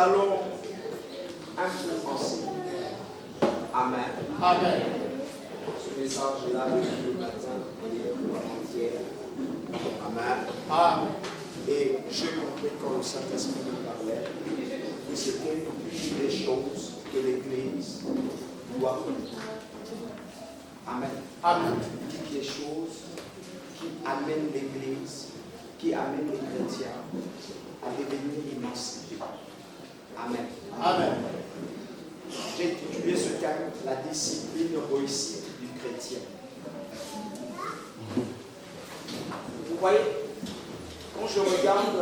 allons un peu ensemble. Amen. Amen. Ce message-là, le matin et avant-hier. Amen. Amen. Et j'ai compris quand le Saint-Esprit me parlait que c'était des choses que l'Église doit connaître. Amen. Amen. Des choses qui amènent l'Église, qui amènent les chrétiens à devenir émancipés. Amen. Amen. J'ai intitulé ce thème la discipline réussie du chrétien. Vous voyez, quand je regarde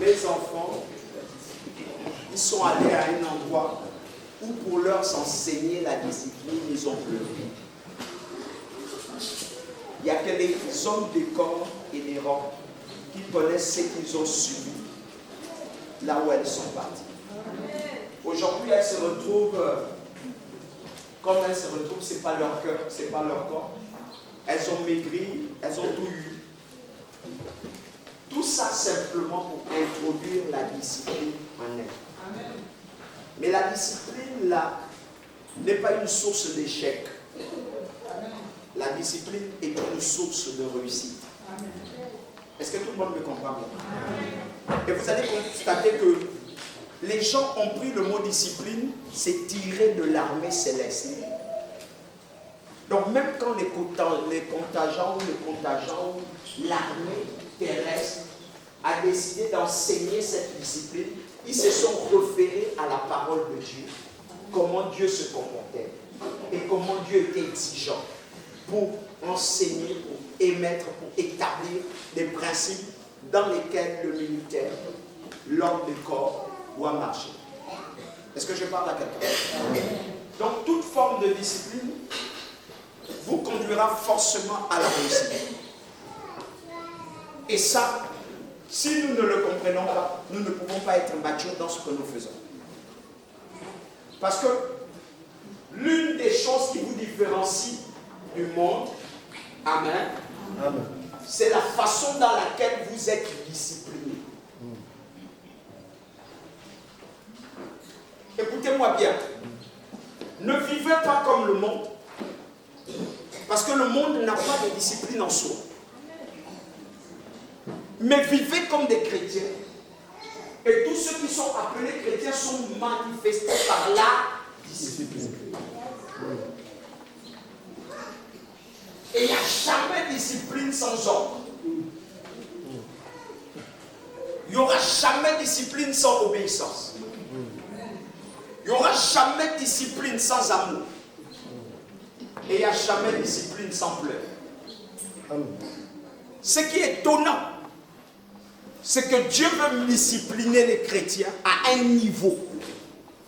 mes enfants, ils sont allés à un endroit où pour leur enseigner la discipline, ils ont pleuré. Il n'y a que les hommes de corps et des rangs qui connaissent ce qu'ils ont subi là où elles sont parties. Aujourd'hui, elles se retrouvent, comme elles se retrouvent, ce n'est pas leur cœur, ce n'est pas leur corps. Elles ont maigri, elles ont tout eu. Tout ça simplement pour introduire la discipline en elles. Mais la discipline, là, n'est pas une source d'échec. La discipline est une source de réussite. Est-ce que tout le monde me comprend bien? Et vous allez constater que les gens ont pris le mot discipline, c'est tiré de l'armée céleste. Donc même quand les contingents ou l'armée terrestre a décidé d'enseigner cette discipline, ils se sont référés à la parole de Dieu, comment Dieu se comportait et comment Dieu était exigeant pour enseigner, pour émettre, pour établir des principes dans lesquels le militaire, l'homme de corps doit marcher. Est-ce que je parle à quelqu'un? Donc toute forme de discipline vous conduira forcément à la réussite. Et ça, si nous ne le comprenons pas, nous ne pouvons pas être matures dans ce que nous faisons. Parce que l'une des choses qui vous différencie du monde, amen, c'est la façon dans laquelle vous êtes discipliné. Écoutez-moi bien. Ne vivez pas comme le monde. Parce que le monde n'a pas de discipline en soi. Mais vivez comme des chrétiens. Et tous ceux qui sont appelés chrétiens sont manifestés par la discipline. Et il n'y a jamais discipline sans ordre. Il n'y aura jamais discipline sans obéissance. Il n'y aura jamais discipline sans amour. Et il n'y a jamais discipline sans pleurs. Ce qui est étonnant, c'est que Dieu veut discipliner les chrétiens à un niveau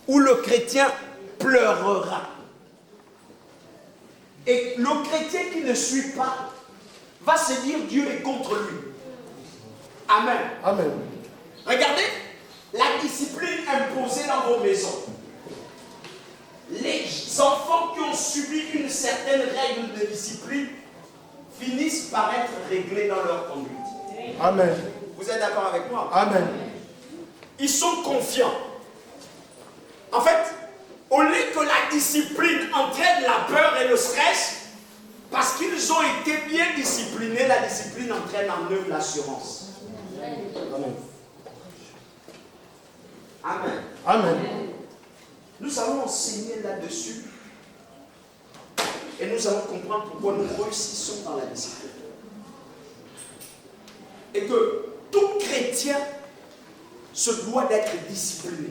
où le chrétien pleurera. Et le chrétien qui ne suit pas va se dire Dieu est contre lui. Amen. Amen. Regardez la discipline imposée dans vos maisons. Les enfants qui ont subi une certaine règle de discipline finissent par être réglés dans leur conduite. Amen. Vous êtes d'accord avec moi? Amen. Ils sont confiants. En fait, au lieu que la discipline entraîne la peur et le stress, parce qu'ils ont été bien disciplinés, la discipline entraîne en eux l'assurance. Amen. Amen. Amen. Nous allons enseigner là-dessus et nous allons comprendre pourquoi nous réussissons dans la discipline. Et que tout chrétien se doit d'être discipliné.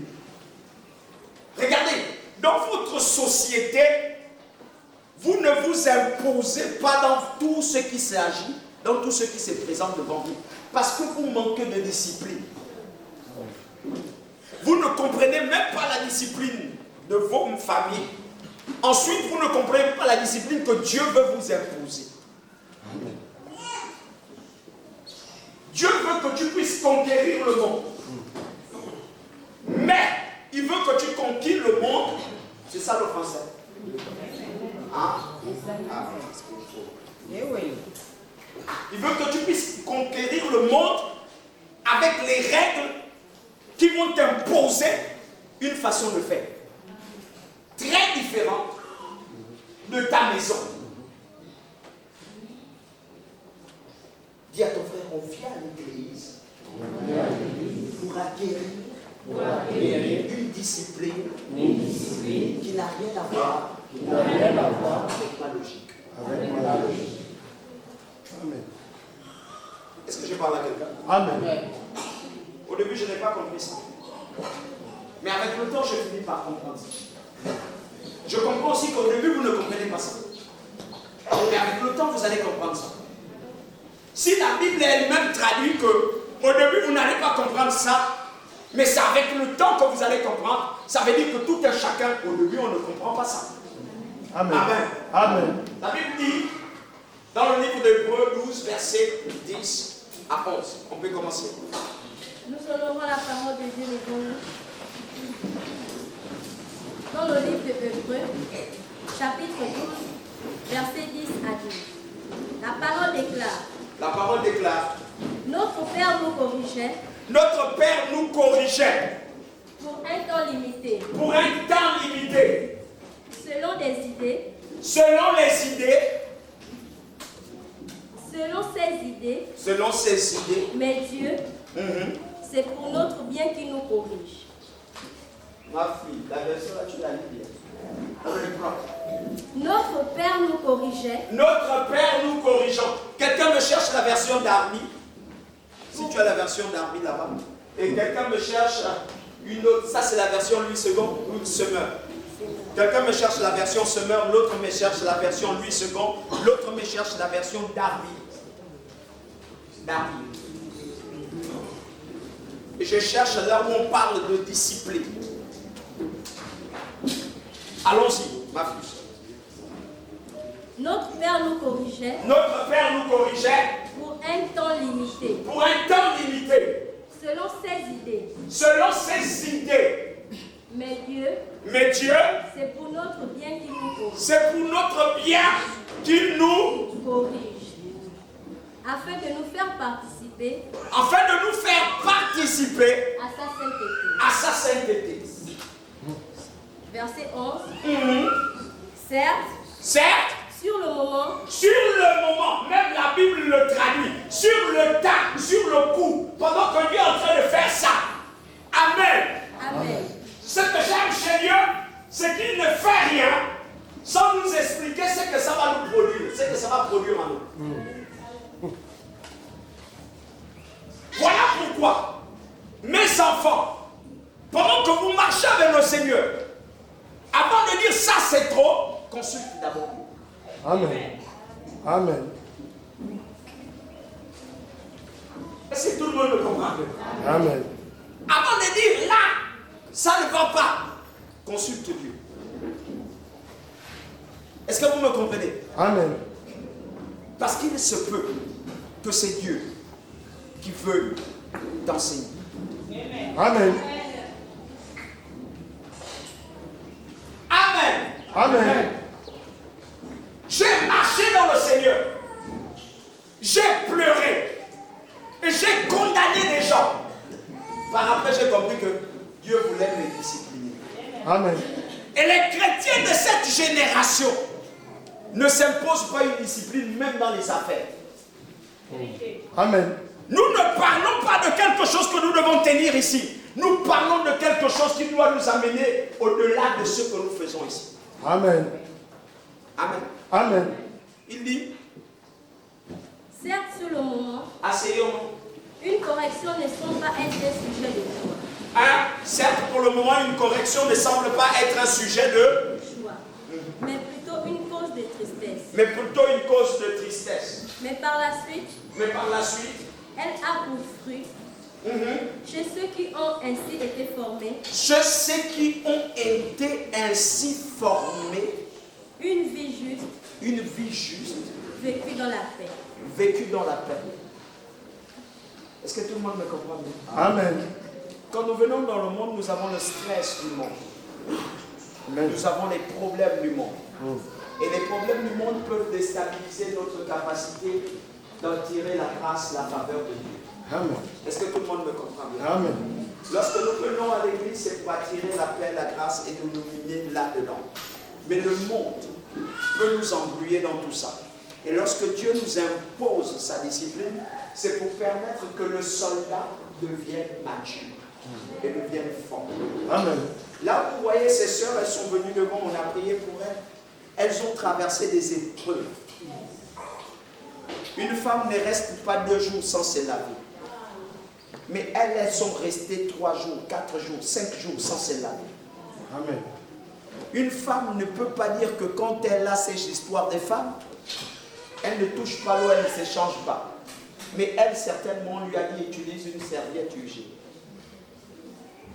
Regardez, dans votre société, vous ne vous imposez pas dans tout ce qui s'agit, dans tout ce qui se présente devant vous, parce que vous manquez de discipline. Vous ne comprenez même pas la discipline de vos familles. Ensuite, vous ne comprenez pas la discipline que Dieu veut vous imposer. Dieu veut que tu puisses conquérir le monde. Mais il veut que tu conquières le monde. C'est ça le français. Hein? Il veut que tu puisses conquérir le monde avec les règles qui vont t'imposer une façon de faire très différente de ta maison. Dis à ton frère, on vient à l'église pour acquérir une discipline qui n'a rien à voir avec ma logique. Amen. Est-ce que je parle à quelqu'un? Amen. Au début, je n'ai pas compris ça. Mais avec le temps, je finis par comprendre ça. Je comprends aussi qu'au début, vous ne comprenez pas ça. Mais avec le temps, vous allez comprendre ça. Si la Bible elle-même traduit que au début, vous n'allez pas comprendre ça, mais c'est avec le temps que vous allez comprendre, ça veut dire que tout un chacun, au début, on ne comprend pas ça. Amen. Amen. Amen. La Bible dit, dans le livre d'Hébreux 12, versets 10 à 11, on peut commencer. Nous honorons la parole de Dieu devant nous. Dans le livre de Hébreux, chapitre 12, versets 10 à 12. La parole déclare. La parole déclare. Notre Père nous corrigeait. Notre Père nous corrigeait Pour un temps limité. pour un temps limité, Selon des idées. selon les idées, Selon ses idées. selon ses idées. Mais Dieu, c'est pour notre bien qu'il nous corrige. Ma fille, la version là, tu la lis bien. Notre Père nous corrigeait. Notre Père nous corrigeant. Quelqu'un me cherche la version d'Armi. Si tu as la version d'Armi là-bas. Et quelqu'un me cherche une autre. Ça, c'est la version Louis II ou Semeur. Quelqu'un me cherche la version Semeur. L'autre me cherche la version Louis II. L'autre me cherche la version d'Armi. D'Armi. Et je cherche là où on parle de discipline. Allons-y, ma fille. Notre Père nous corrigeait. Notre Père nous corrigeait Pour un temps limité. pour un temps limité, Selon ses idées. selon ses idées. Mais Dieu, Mais Dieu, c'est pour notre bien qu'il nous corrige. c'est pour notre bien qu'il nous, Corrige. Afin de nous faire participer afin de nous faire participer à sa sainteté. à sa sainteté. Verset 11. Certes, Certes, sur le moment, même la Bible le traduit, sur le temps, sur le coup, pendant que Dieu est en train de faire ça. Amen. Amen. Ce que j'aime chez Dieu, c'est qu'il ne fait rien sans nous expliquer ce que ça va nous produire, ce que ça va produire en nous. Voilà pourquoi, mes enfants, pendant que vous marchez avec le Seigneur, avant de dire ça c'est trop, consulte d'abord. Amen. Amen. Est-ce que tout le monde me comprend? Amen. Avant de dire là, ça ne va pas, consulte Dieu. Est-ce que vous me comprenez? Amen. Parce qu'il se peut que c'est Dieu qui veut t'enseigner. Amen. Amen. Amen. J'ai marché dans le Seigneur. J'ai pleuré. Et j'ai condamné des gens. Par après, j'ai compris que Dieu voulait me discipliner. Amen. Et les chrétiens de cette génération ne s'imposent pas une discipline, même dans les affaires. Amen. Nous ne parlons pas de quelque chose que nous devons tenir ici. Nous parlons de quelque chose qui doit nous amener au-delà de ce que nous faisons ici. Amen. Amen. Amen. Il dit, Certes, sur le moment, asseyons-nous. une correction ne semble pas être un sujet de joie. Certes, pour le moment, une correction ne semble pas être un sujet de... Joie. Mais plutôt une cause de tristesse. mais plutôt une cause de tristesse. Mais par la suite, Mais par la suite, elle a pour fruit, chez ceux qui ont ainsi été formés, ceux qui ont été ainsi formés, une vie juste, vécue dans la paix. vécue dans la paix. Est-ce que tout le monde me comprend bien? Amen. Quand nous venons dans le monde, nous avons le stress du monde. Amen. Nous avons les problèmes du monde. Et les problèmes du monde peuvent déstabiliser notre capacité d'en tirer la grâce, la faveur de Dieu. Amen. Est-ce que tout le monde me comprend bien? Amen. Lorsque nous venons à l'église, c'est pour attirer la paix, la grâce et de nous unir là-dedans. Mais le monde peut nous embrouiller dans tout ça. Et lorsque Dieu nous impose sa discipline, c'est pour permettre que le soldat devienne mature et devienne fort. Amen. Là où vous voyez ces sœurs, elles sont venues devant, on a prié pour elles. Elles ont traversé des épreuves. Une femme ne reste pas 2 jours sans se laver. Mais elles sont restées 3 jours, 4 jours, 5 jours sans se laver. Amen. Une femme ne peut pas dire que quand elle a ces histoires des femmes, elle ne touche pas l'eau, elle ne se change pas. Mais elle, certainement, on lui a dit, utilise une serviette hygiénique.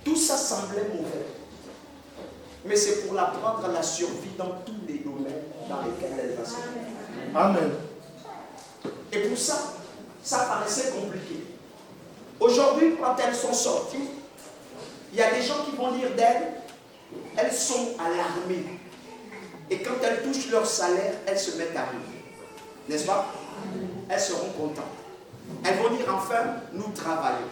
Tout ça semblait mauvais. Mais c'est pour l'apprendre à la survie dans tous les domaines dans lesquels elle va se faire. Amen. Et pour ça, ça paraissait compliqué. Aujourd'hui, quand elles sont sorties, il y a des gens qui vont dire d'elles, elles sont alarmées. Et quand elles touchent leur salaire, elles se mettent à rire. N'est-ce pas? Elles seront contentes. Elles vont dire enfin, nous travaillons.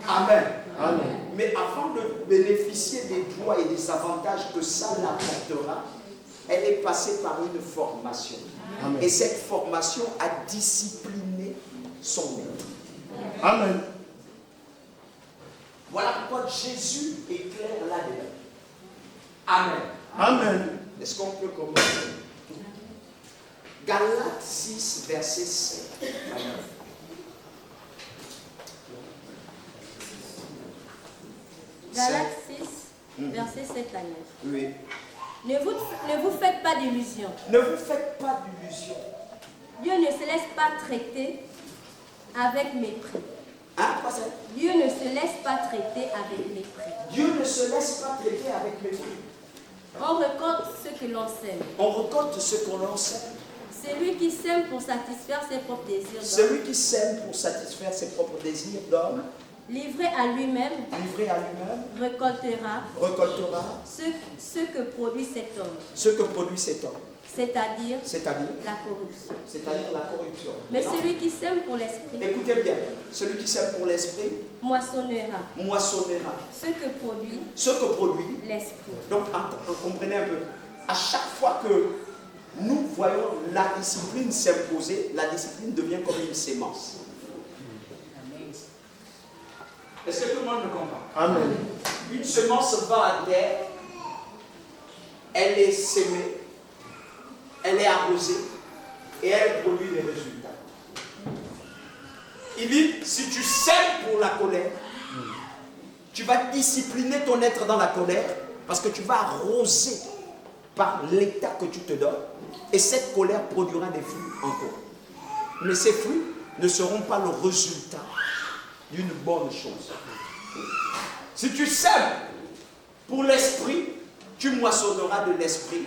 Amen. Amen. Mais avant de bénéficier des droits et des avantages que ça l'apportera, elle est passée par une formation. Amen. Et cette formation a discipliné son maître. Amen. Voilà pourquoi Jésus est clair là-dedans. Amen. Amen. Est-ce qu'on peut commencer? Galates 6, verset 7 à 9. Galates 6, verset 7 à 9. Oui. Ne vous faites pas d'illusions. Ne vous faites pas d'illusions. Dieu ne se laisse pas traiter avec mépris. Hein, quoi ça? Dieu ne se laisse pas traiter avec mépris. Dieu ne se laisse pas traiter avec mépris. On récolte ce que l'on sème. On récolte ce qu'on en sème. Celui qui sème pour satisfaire ses propres désirs d'homme, Celui qui sème pour satisfaire ses propres désirs d'homme, livré à lui-même, livré à lui-même, récoltera récoltera ce que produit cet homme, ce que produit cet homme, c'est-à-dire c'est-à-dire la corruption. la corruption. Mais Non. celui qui sème pour l'esprit Écoutez bien, celui qui sème pour l'esprit moissonnera moissonnera ce que produit ce que produit. l'esprit. Donc, comprenez un peu. À chaque fois que nous voyons la discipline s'imposer, la discipline devient comme une sémence. Est-ce que tout le monde me comprend? Amen. Une semence va à terre, elle est sémée, elle est arrosée et elle produit des résultats. Il dit, si tu sèmes pour la colère, tu vas discipliner ton être dans la colère parce que tu vas arroser par l'état que tu te donnes et cette colère produira des fruits encore. Mais ces fruits ne seront pas le résultat d'une bonne chose. Si tu sèmes pour l'esprit, tu moissonneras de l'esprit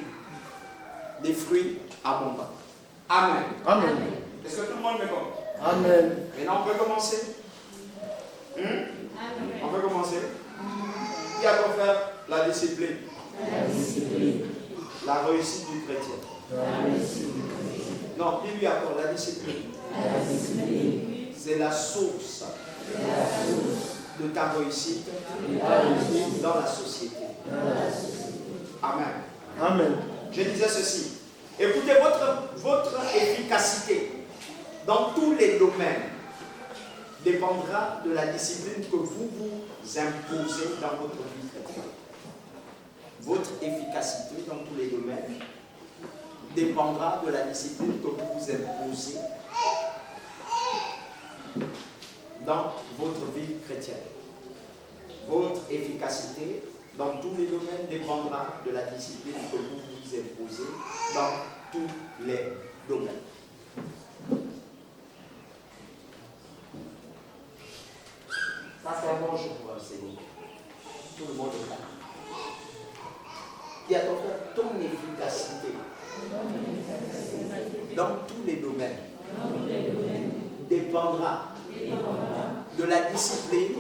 des fruits abondants. Amen. Amen. Est-ce que tout le monde me comprend? Amen. Maintenant, on peut commencer. On peut commencer. Qui a pour faire la discipline? La réussite du chrétien. Non, qui lui accorde la discipline? C'est la source de ta réussite dans la société. Amen. Amen. Je disais ceci. Écoutez, votre efficacité dans tous les domaines dépendra de la discipline que vous vous imposez dans votre vie chrétienne. Votre efficacité dans tous les domaines dépendra de la discipline que vous vous imposez dans votre vie chrétienne. Votre efficacité dans tous les domaines dépendra de la discipline que vous vous imposez dans tous les domaines. Ça, c'est un bon jour pour enseigner. Tout le monde est là. Qui a ton efficacité dans tous les domaines dépendra de la discipline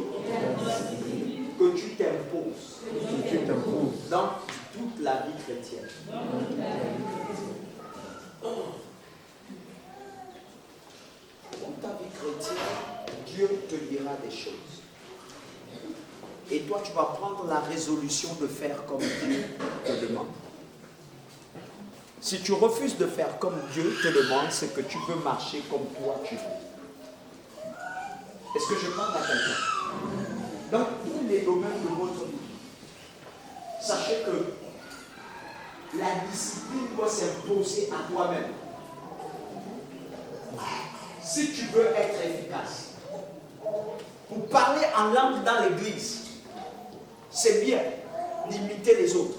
que tu t'imposes dans toute la vie chrétienne. Dans ta vie chrétienne, Dieu te dira des choses. Et toi, tu vas prendre la résolution de faire comme Dieu te demande. Si tu refuses de faire comme Dieu te demande, c'est que tu veux marcher comme toi tu veux. Est-ce que je parle à quelqu'un? Dans tous les domaines de votre vie, sachez que la discipline doit s'imposer à toi-même. Si tu veux être efficace, pour parler en langue dans l'église, c'est bien d'imiter les autres.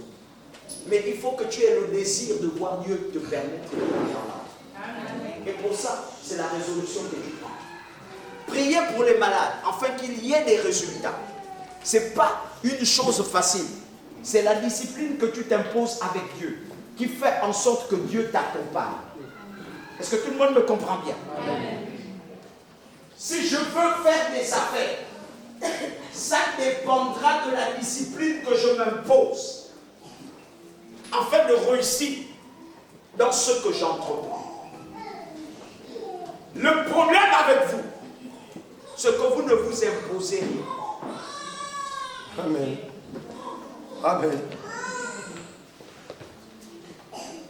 Mais il faut que tu aies le désir de voir Dieu te permettre de parler en langue. Et pour ça, c'est la résolution que tu prends. Priez pour les malades, afin qu'il y ait des résultats. Ce n'est pas une chose facile. C'est la discipline que tu t'imposes avec Dieu, qui fait en sorte que Dieu t'accompagne. Est-ce que tout le monde me comprend bien? Si je veux faire des affaires, ça dépendra de la discipline que je m'impose, afin de réussir dans ce que j'entreprends. Le problème avec vous, c'est que vous ne vous imposez rien. Amen. Amen.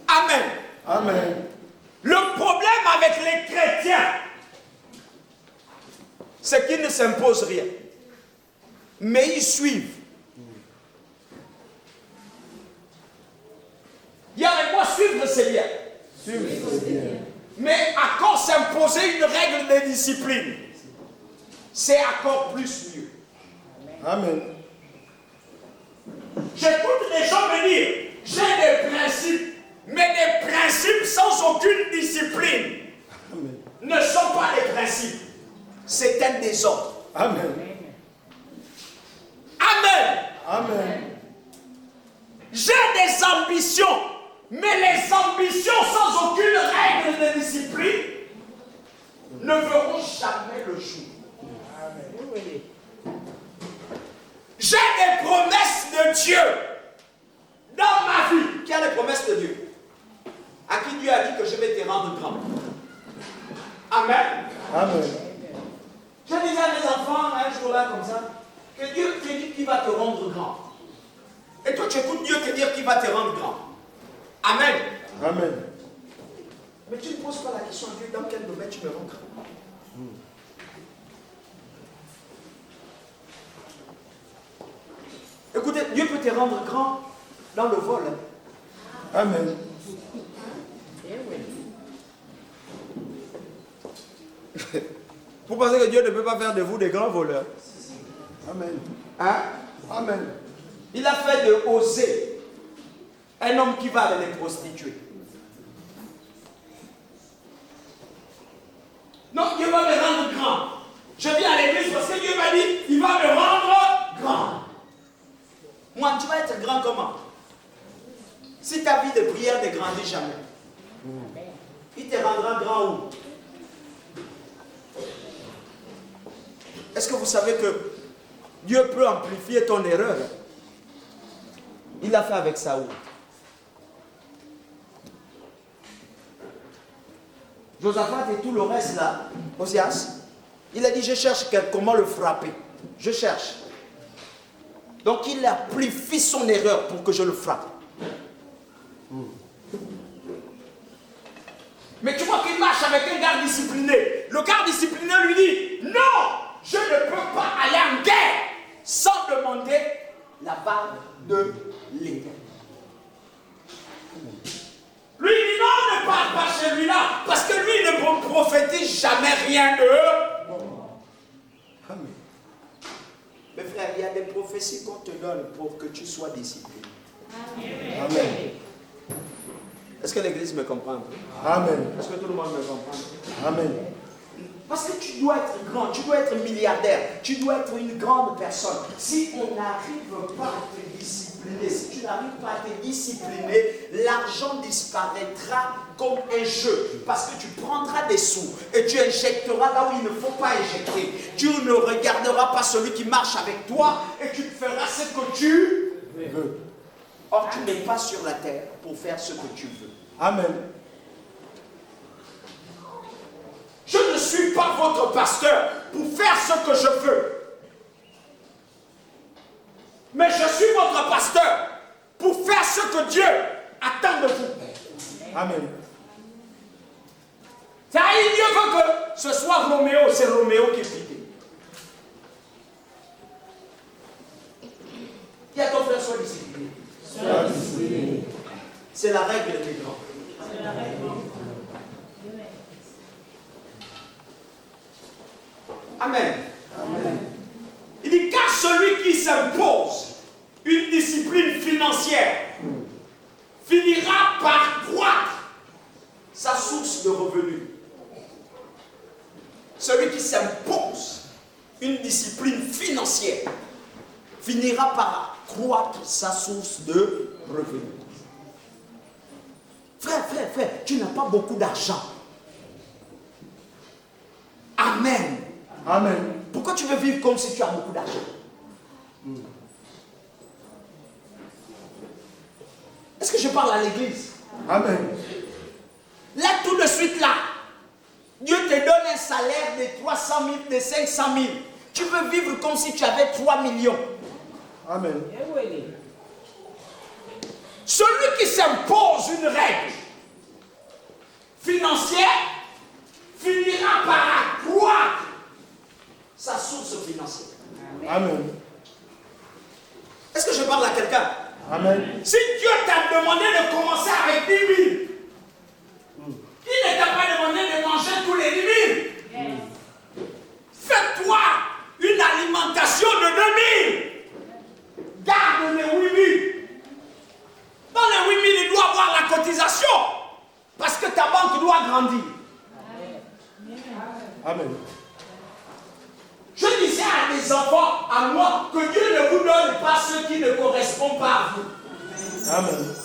Amen. Amen. Le problème avec les chrétiens, c'est qu'ils ne s'imposent rien. Mais ils suivent. Il y a avec moi, suivre c'est bien. Suivre, c'est bien. Mais encore s'imposer une règle de discipline, c'est encore plus mieux. Amen. J'écoute les gens me dire, j'ai des principes, mais des principes sans aucune discipline Amen. ne sont pas des principes. C'est un désordre. Amen. Amen. Amen. J'ai des ambitions, mais les ambitions sans aucune règle de discipline ne verront jamais le jour. J'ai des promesses de Dieu dans ma vie. Qui a les promesses de Dieu? À qui Dieu a dit que je vais te rendre grand. Amen. Amen. Je disais à mes enfants un jour là comme ça, que Dieu te dit qu'il va te rendre grand. Et toi tu écoutes Dieu te dire qu'il va te rendre grand. Amen. Amen. Mais tu ne poses pas la question à Dieu dans quel domaine tu me rends grand. Écoutez, Dieu peut te rendre grand dans le vol. Amen. Vous pensez que Dieu ne peut pas faire de vous des grands voleurs? Amen. Hein? Amen. Il a fait de Osée un homme qui va avec les prostituées. Non, Dieu va me rendre grand. Je viens à l'église parce que Dieu m'a dit, il va me rendre grand. Moi, tu vas être grand comment? Si ta vie de prière ne grandit jamais, il te rendra grand où? Est-ce que vous savez que Dieu peut amplifier ton erreur? Il l'a fait avec Saoul. Josaphat et tout le reste là, Osias, il a dit je cherche comment le frapper. Je cherche. Donc il amplifie son erreur pour que je le frappe. Mais tu vois qu'il marche avec un garde discipliné. Le garde discipliné lui dit non, je ne peux pas aller en guerre sans demander la barbe de l'Éternel. Lui il dit non, ne parle pas celui-là, parce que lui ne prophétise jamais rien de. Amen. Mais frère, il y a des prophéties qu'on te donne pour que tu sois discipliné. Amen. Est-ce que l'église me comprend un peu? Amen. Est-ce que tout le monde me comprend? Amen. Parce que tu dois être grand, tu dois être milliardaire, tu dois être une grande personne. Si on n'arrive pas à te discipliner, si tu n'arrives pas à te discipliner, l'argent disparaîtra comme un jeu. Parce que tu prendras des sous et tu injecteras là où il ne faut pas injecter. Tu ne regarderas pas celui qui marche avec toi et tu feras ce que tu veux. Or, tu n'es pas sur la terre pour faire ce que tu veux. Amen. Je ne suis pas votre pasteur pour faire ce que je veux. Mais je suis votre pasteur pour faire ce que Dieu attend de vous. Amen. Dieu veut que ce soit Roméo, c'est Roméo qui est piqué. Il y a ton frère, sois discipliné. C'est la règle des grands. Amen. Amen. Il dit, car celui qui s'impose une discipline financière finira par croître sa source de revenus. Celui qui s'impose une discipline financière finira par croître sa source de revenus. Frère, tu n'as pas beaucoup d'argent. Amen. Amen. Pourquoi tu veux vivre comme si tu as beaucoup d'argent? Est-ce que je parle à l'église? Amen. Là, tout de suite, là, Dieu te donne un salaire de 300 000, de 500 000. Tu veux vivre comme si tu avais 3 millions. Amen. Celui qui s'impose une règle financière finira par accroître sa source financière. Amen. Est-ce que je parle à quelqu'un? Amen. Si Dieu t'a demandé de commencer avec 10 000, il ne t'a pas demandé de manger tous les 10 000. Fais-toi une alimentation de 2 000. Garde les 8 000. Dans les 8 000, il doit avoir la cotisation. Parce que ta banque doit grandir. Amen. Je disais à des enfants, à moi, que Dieu ne vous donne pas ce qui ne correspond pas à vous. Amen.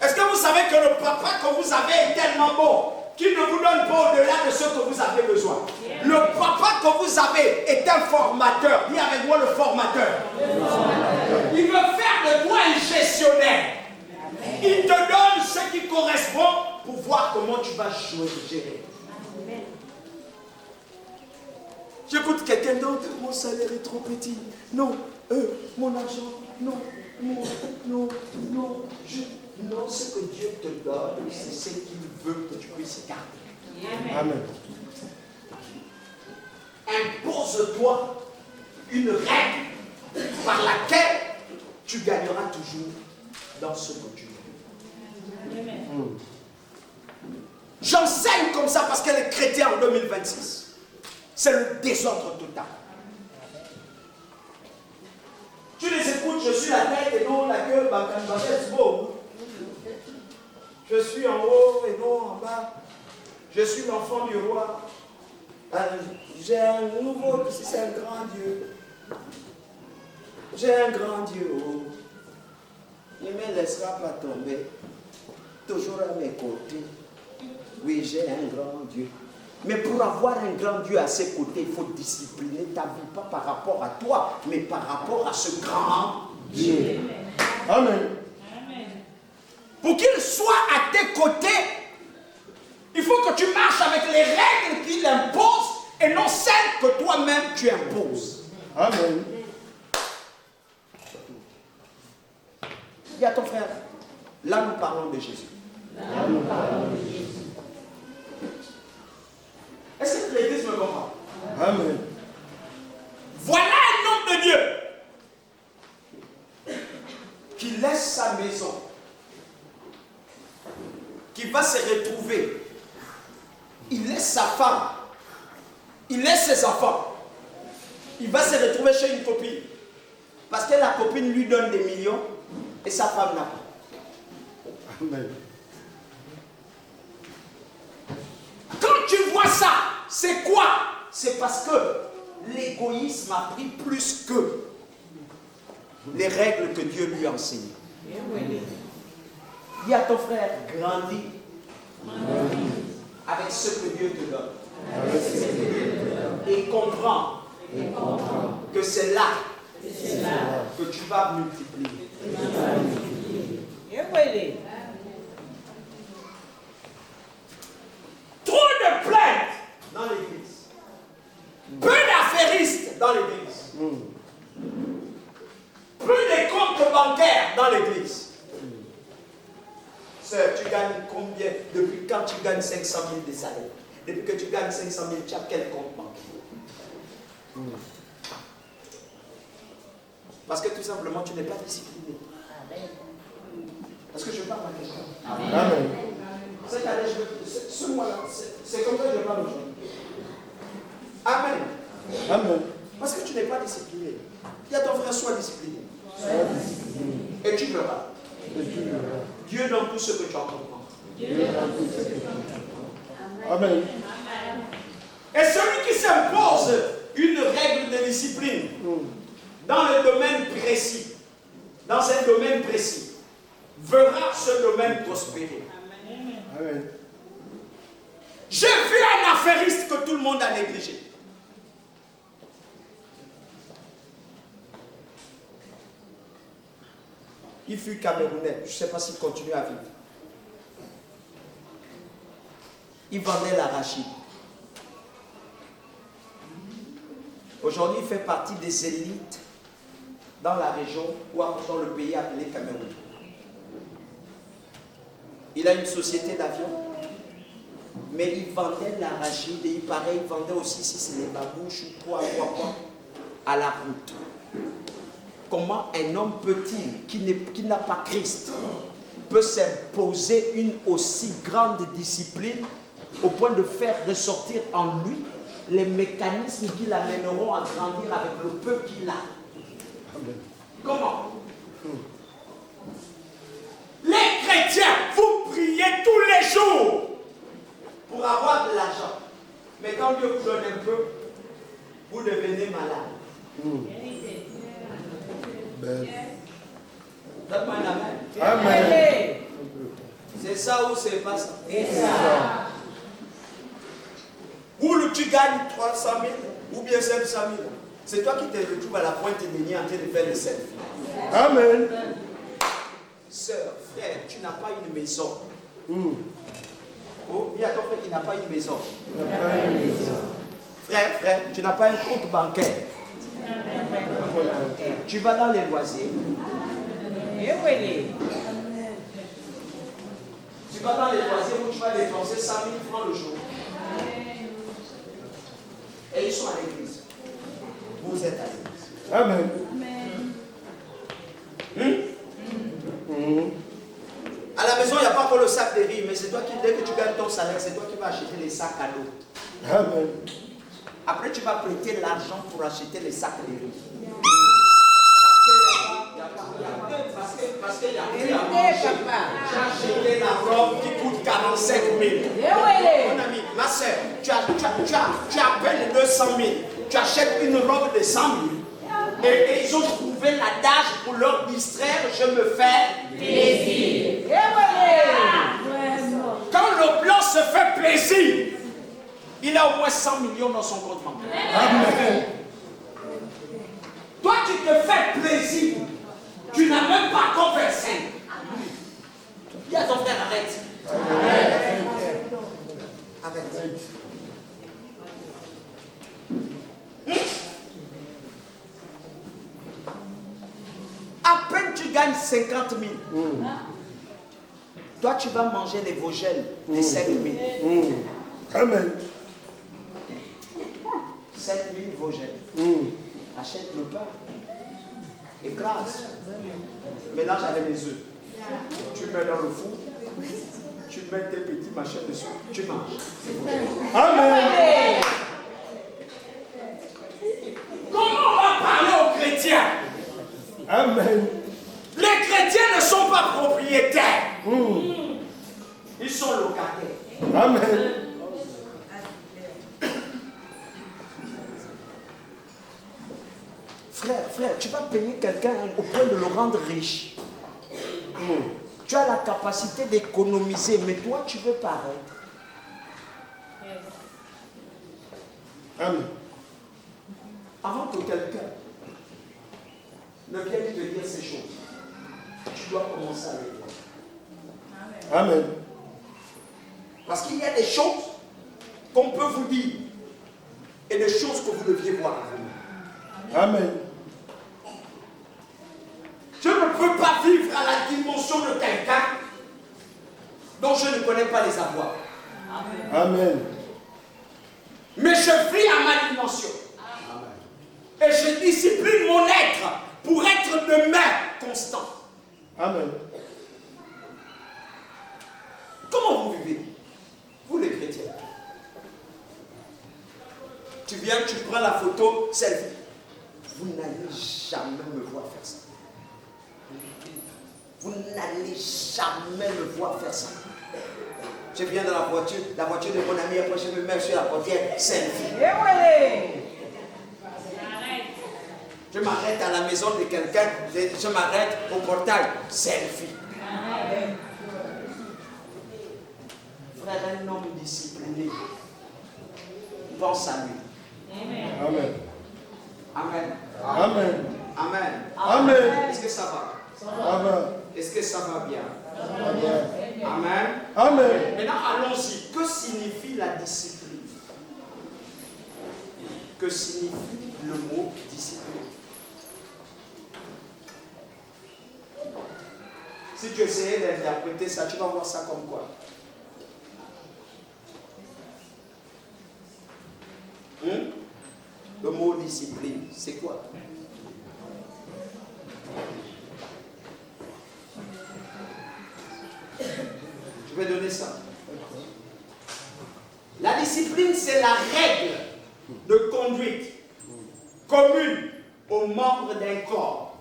Est-ce que vous savez que le papa que vous avez est tellement bon qu'il ne vous donne pas au-delà de ce que vous avez besoin? Le papa que vous avez est un formateur. Dis avec moi le formateur. Il veut faire de toi un gestionnaire. Il te donne ce qui correspond pour voir comment tu vas gérer. J'écoute quelqu'un d'autre, mon salaire est trop petit. Non, mon argent, non, non, ce que Dieu te donne, c'est ce qu'il veut que tu puisses garder. Amen. Impose-toi une règle par laquelle tu gagneras toujours dans ce que tu veux. J'enseigne comme ça parce qu'elle est chrétienne en 2026. C'est le désordre total. Tu les écoutes, je suis la tête et non la queue, je suis en haut et non en bas. Je suis l'enfant du roi. J'ai un nouveau, c'est un grand Dieu. J'ai un grand Dieu. Oh. Il ne me laissera pas tomber. Toujours à mes côtés. Oui, j'ai un grand Dieu. Mais pour avoir un grand Dieu à ses côtés, il faut discipliner ta vie, pas par rapport à toi, mais par rapport à ce grand Dieu. Amen. Pour qu'il soit à tes côtés, il faut que tu marches avec les règles qu'il impose et non celles que toi-même tu imposes. Amen. Dis à ton frère, là nous parlons de Jésus. Est-ce que l'Église me comprend? Amen. Voilà un homme de Dieu qui laisse sa maison, qui va se retrouver. Il laisse sa femme, il laisse ses enfants. Il va se retrouver chez une copine. Parce que la copine lui donne des millions et sa femme n'a pas. Amen. Quand tu vois ça, c'est quoi? C'est parce que l'égoïsme a pris plus que les règles que Dieu lui a enseignées. Dis à ton frère, grandis avec ce que Dieu te donne. Et comprends que c'est là que tu vas multiplier. Trop de plaintes dans l'église. Plus les comptes bancaires dans l'église. Sœur, tu gagnes combien? Depuis quand tu gagnes 500 000 de salaire? Depuis que tu gagnes 500 000, tu as quel compte bancaire? Parce que tout simplement, tu n'es pas discipliné. Est-ce que je parle à quelqu'un? Amen. Cette année, ce mois-là, c'est comme ça que je parle aujourd'hui. Amen. Amen. Parce que tu n'es pas discipliné. Il y a ton frère, sois discipliné. Et tu verras. Dieu donne tout ce que tu entreprends. Amen. Et celui qui s'impose une règle de discipline dans le domaine précis, dans un domaine précis, verra ce domaine prospérer. Amen. J'ai vu un affairiste que tout le monde a négligé. Il fut camerounais, je ne sais pas s'il continue à vivre. Il vendait l'arachide. Aujourd'hui, il fait partie des élites dans la région ou dans le pays appelé Cameroun. Il a une société d'avion, mais il vendait l'arachide et il paraît, il vendait aussi, si c'est les babouches ou quoi, à la route. Comment un homme peut-il, qui n'a pas Christ, peut s'imposer une aussi grande discipline au point de faire ressortir en lui les mécanismes qui l'amèneront à grandir avec le peu qu'il a? Comment? Les chrétiens, vous priez tous les jours pour avoir de l'argent. Mais quand Dieu vous donne un peu, vous devenez malade. Donne-moi un amen. Amen. C'est ça ou c'est pas ça? C'est ça. Ou tu gagnes 300 000 ou bien 500 000. C'est toi qui te retrouves à la pointe et en train de faire le selfie. Amen. Sœur, frère, tu n'as pas une maison. Oh, il y a ton frère qui n'a pas une maison. Frère, tu n'as pas un compte bancaire. Tu vas dans les loisirs. Tu vas dans les loisirs où tu vas dépenser 100 000 francs le jour. Et ils sont à l'église. Vous êtes à l'église. Amen. À la maison, il n'y a pas encore le sac de riz, mais c'est toi qui, dès que tu gagnes ton salaire, c'est toi qui vas acheter les sacs à dos. Amen. Après, tu vas prêter l'argent pour acheter les sacs de riz. Parce qu'il y a plus à manger. Tu as acheté la robe qui coûte 45 000. Mon ami, ma soeur, tu appelles 200 000. Tu achètes une robe de 100 000. Et ils ont trouvé l'adage pour leur distraire, je me fais plaisir. Quand le blanc se fait plaisir, il a au moins 100 millions dans son compte bancaire. Amen. Toi, tu te fais plaisir. Tu n'as même pas encore 25. Dis à ton frère, arrête. Arrête. À peine tu gagnes 50 000. Toi, tu vas manger les Vogels, les 5 000. Amen. 5 000 Vogels. Achète le pain. Écrase. Mélange avec les œufs. Tu mets dans le four. Tu mets tes petits machins dessus. Tu manges. Amen. Comment on va parler aux chrétiens? Amen. Les chrétiens ne sont pas propriétaires. Ils sont locataires. Amen. Frère, tu vas payer quelqu'un au point de le rendre riche. Tu as la capacité d'économiser, mais toi, tu veux paraître. Amen. Avant que quelqu'un ne vienne te dire ces choses, tu dois commencer à les dire. Amen. Parce qu'il y a des choses qu'on peut vous dire et des choses que vous deviez voir. Amen. pas vivre à la dimension de quelqu'un dont je ne connais pas les avoirs. Amen. Mais je vis à ma dimension. Et je discipline mon être pour être demeure constant. Amen. Comment vous vivez, vous les chrétiens? Tu viens, tu prends la photo, selfie. Vous n'allez jamais me voir faire ça. Vous n'allez jamais me voir faire ça. Je viens dans la voiture de mon ami, après je me mets sur la portière, selfie. Je m'arrête à la maison de quelqu'un, je m'arrête au portail, selfie. Frère, un homme discipliné, pense à lui. Amen. Amen. Amen. Amen. Amen. Est-ce que ça va? Amen. Est-ce que ça va bien? Amen. Amen. Amen. Maintenant, allons-y. Que signifie la discipline? Que signifie le mot discipline? Si tu essayais d'interpréter ça, tu vas voir ça comme quoi? Le mot discipline, c'est quoi? Je vais donner ça. La discipline, c'est la règle de conduite commune aux membres d'un corps,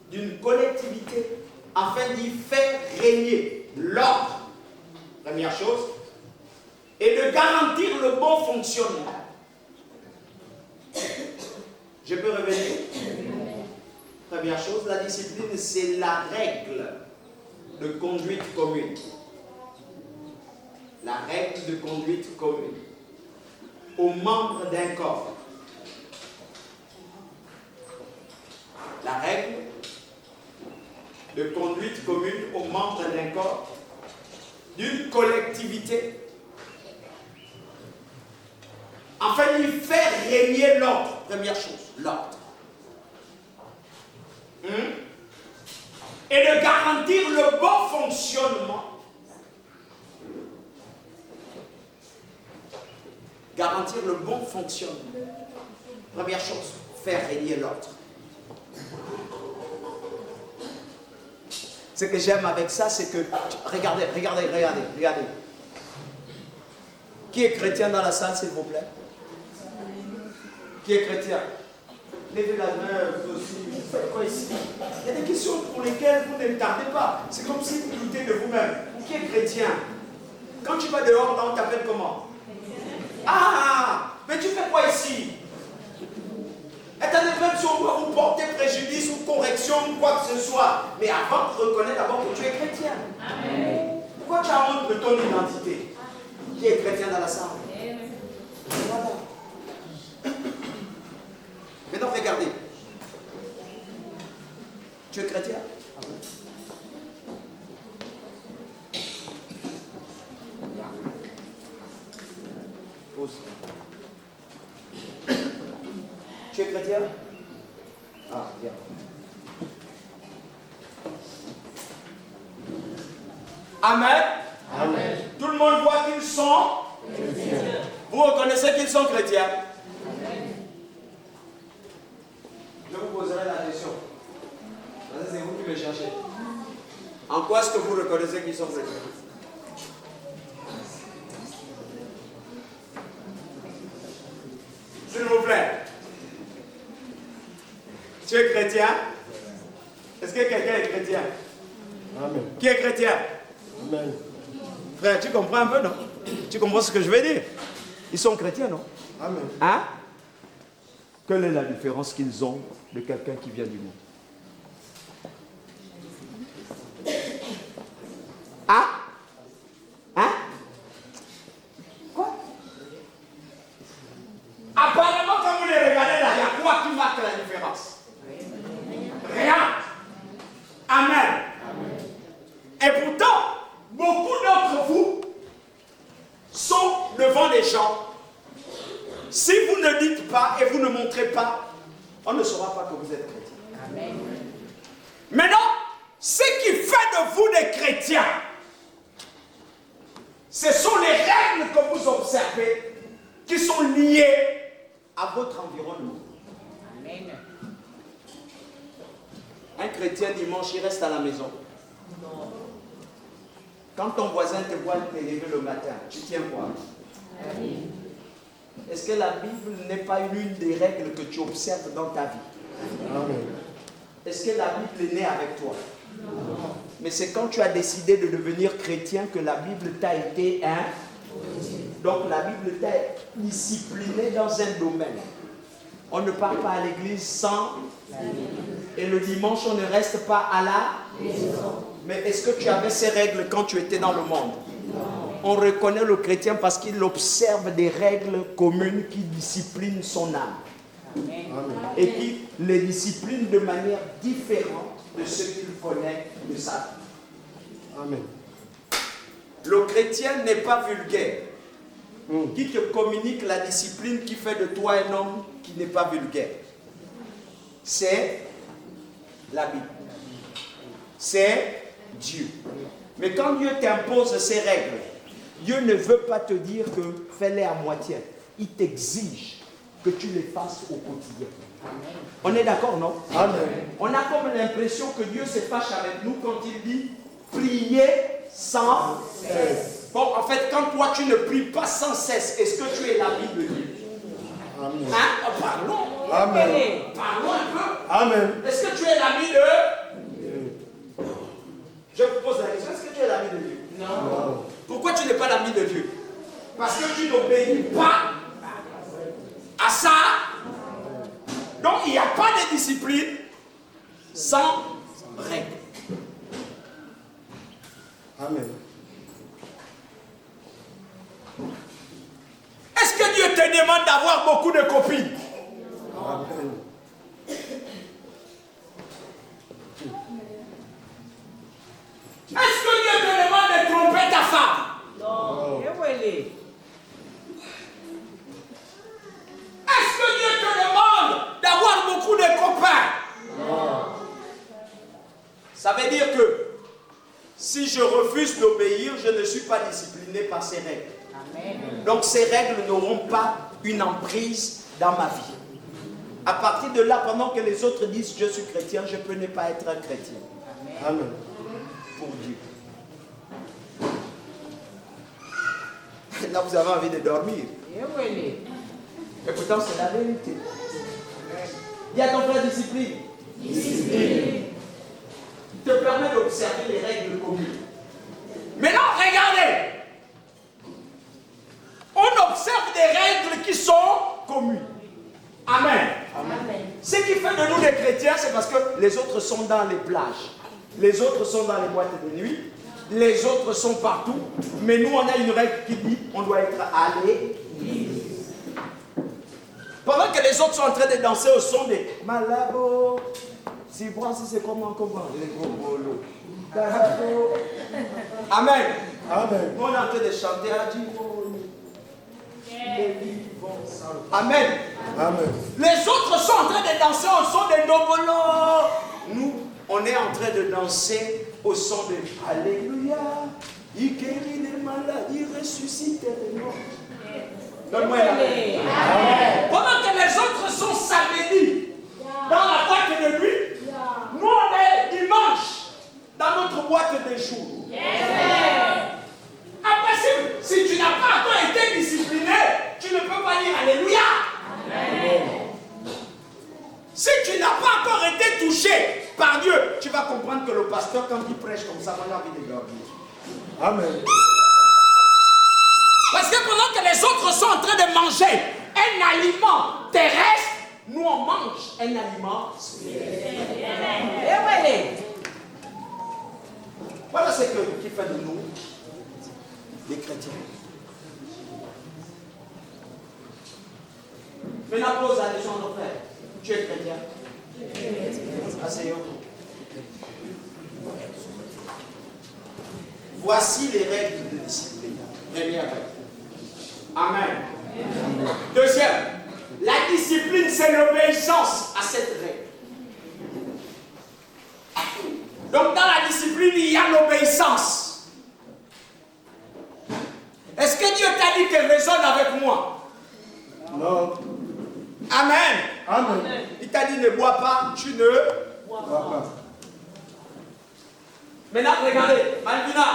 d'une collectivité, afin d'y faire régner l'ordre, première chose, et de garantir le bon fonctionnement. Je peux revenir? Première chose, la discipline, c'est la règle de conduite commune. La règle de conduite commune aux membres d'un corps. La règle de conduite commune aux membres d'un corps, d'une collectivité, afin d'y faire régner l'ordre. Première chose, l'ordre. Et de garantir le bon fonctionnement. Garantir le bon fonctionnement. Première chose, faire régner l'ordre. Ce que j'aime avec ça, c'est que, regardez. Qui est chrétien dans la salle, s'il vous plaît? Qui est chrétien? Levez la main, vous aussi. Vous faites quoi ici? Il y a des questions pour lesquelles vous ne tardez pas. C'est comme si vous doutez de vous-même. Qui est chrétien? Quand tu vas dehors, là, on t'appelle comment? Ah! Mais tu fais quoi ici? Attendez, même si on doit vous porter préjudice ou correction ou quoi que ce soit. Mais avant, reconnais d'abord que tu es chrétien. Amen. Pourquoi tu as honte de ton identité? Qui est chrétien dans la salle? Voilà. Maintenant, regardez. Tu es chrétien? Pose. Tu es chrétien? Ah, bien. Amen. Amen. Tout le monde voit qu'ils sont chrétiens. Vous reconnaissez qu'ils sont chrétiens? Je vous poserai la question. C'est vous qui me cherchez. En quoi est-ce que vous reconnaissez qu'ils sont chrétiens? S'il vous plaît. Tu es chrétien? Est-ce que quelqu'un est chrétien? Amen. Qui est chrétien? Amen. Frère, tu comprends un peu, non? Tu comprends ce que je veux dire? Ils sont chrétiens, non? Amen. Hein? Quelle est la différence qu'ils ont de quelqu'un qui vient du monde? Hein? Hein? Quoi? Apparemment, quand vous les regardez là, il y a quoi qui marque la différence? Rien. Amen. Et pourtant, beaucoup d'entre vous sont devant les gens. Si vous ne dites pas et vous ne montrez pas, on ne saura pas que vous êtes chrétien. Amen. Maintenant, Ce qui fait de vous des chrétiens, ce sont les règles que vous observez qui sont liées à votre environnement. Amen. Un chrétien dimanche, il reste à la maison. Non. Quand ton voisin te voit te lever le matin, tu tiens quoi? Amen. Est-ce que la Bible n'est pas l'une des règles que tu observes dans ta vie? Amen. Est-ce que la Bible est née avec toi? Non. Mais c'est quand tu as décidé de devenir chrétien que la Bible t'a été Donc la Bible t'a discipliné dans un domaine. On ne part pas à l'église sans. Et le dimanche, on ne reste pas à la maison. Mais est-ce que tu avais ces règles quand tu étais dans le monde? On reconnaît le chrétien parce qu'il observe des règles communes qui disciplinent son âme. Amen. Et qui les discipline de manière différente de ce qu'il connaît de sa vie. Amen. Le chrétien n'est pas vulgaire, qui te communique la discipline qui fait de toi un homme qui n'est pas vulgaire. C'est la Bible. C'est Dieu. Mais quand Dieu t'impose ses règles, Dieu ne veut pas te dire que fais-les à moitié. Il t'exige que tu les fasses au quotidien. On est d'accord, non? Amen. On a comme l'impression que Dieu se fâche avec nous quand il dit prier sans cesse. Bon, en fait, quand toi tu ne pries pas sans cesse, est-ce que tu es l'ami de Dieu? Amen. Hein? Parlons. Amen. Parlons un peu. Amen. Est-ce que tu es l'ami de... Je vous pose la question, est-ce que tu es l'ami de Dieu? Non. Pourquoi tu n'es pas l'ami de Dieu? Parce que tu n'obéis pas à ça. Donc il n'y a pas de discipline sans règle. Amen. Est-ce que Dieu te demande d'avoir beaucoup de copines? Amen. Est-ce que Dieu te demande de tromper ta femme? Non. Est-ce que Dieu te demande d'avoir beaucoup de copains? Non. Ça veut dire que si je refuse d'obéir, je ne suis pas discipliné par ces règles. Amen. Donc ces règles n'auront pas une emprise dans ma vie. À partir de là, pendant que les autres disent je suis chrétien, je peux ne pas être un chrétien. Amen. Pour Dieu. Là, vous avez envie de dormir. Et pourtant, c'est la vérité. Il y a ton frère discipline. Discipline. Te permet d'observer les règles communes. Maintenant, regardez. On observe des règles qui sont communes. Amen. Amen. Ce qui fait de nous des chrétiens, c'est parce que les autres sont dans les plages. Les autres sont dans les boîtes de nuit. Les autres sont partout. Mais nous, on a une règle qui dit on doit être à l'église. Pendant que les autres sont en train de danser au son des Malabo. Si vous si c'est comment les gros bolos. Amen. Amen. Nous, on est en train de chanter à Dieu. Amen. Amen. Les autres sont en train de danser au son des Nobolo. Nous, on est en train de danser au son de Alléluia. Il guérit les maladies, il ressuscite les morts. Donne-moi la main. Pendant que les autres sont samedi dans la boîte de nuit, nous on est dimanche dans notre boîte de jour. Après, si tu n'as pas encore été discipliné, tu ne peux pas dire Alléluia. Si tu n'as pas encore été touché par Dieu, tu vas comprendre que le pasteur, quand il prêche comme ça, on a envie de dormir. Amen. Parce que pendant que les autres sont en train de manger un aliment terrestre, nous on mange un aliment spirituel. Voilà ce qui fait de nous des chrétiens. Maintenant, pose la question à nos frères. Tu es chrétien? Asseyons. Voici les règles de discipline. Première règle. Amen. Deuxième, la discipline, c'est l'obéissance à cette règle. Donc, dans la il y a l'obéissance. Est-ce que Dieu t'a dit qu'elle résonne avec moi? Non. Amen. Amen. Il t'a dit ne bois pas, tu ne. Papa. Maintenant, regardez, Malvina.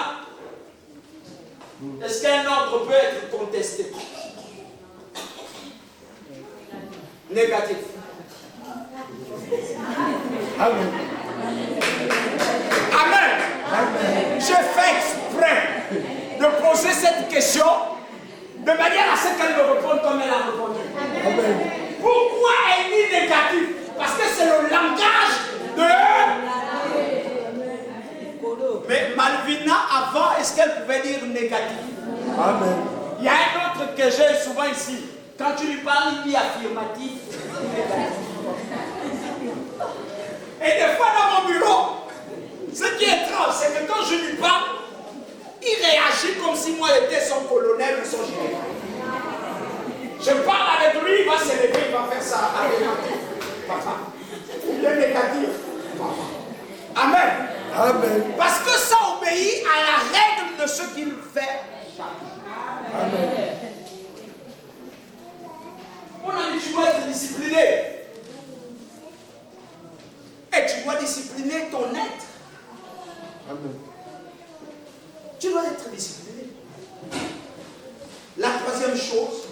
Est-ce qu'un ordre peut être contesté? Négatif. Amen. Amen. J'ai fait exprès de poser cette question de manière à ce qu'elle me réponde comme elle a répondu. Amen. Pourquoi elle dit négatif? Parce que c'est le langage de... Mais Malvina, avant, est-ce qu'elle pouvait dire négatif? Amen. Il y a un autre que j'ai souvent ici. Quand tu lui parles, il dit affirmatif. Et des fois dans mon bureau, ce qui est étrange, c'est que quand je lui parle, il réagit comme si moi j'étais son colonel ou son général. Je parle avec lui, il va se lever, il va faire ça. Affirmatif, papa. Ou bien négatif, papa. Amen. Amen. Parce que ça obéit à la règle de ce qu'il fait. Amen. Mon ami, tu dois être discipliné. Et tu dois discipliner ton être. Amen. Tu dois être discipliné. La troisième chose,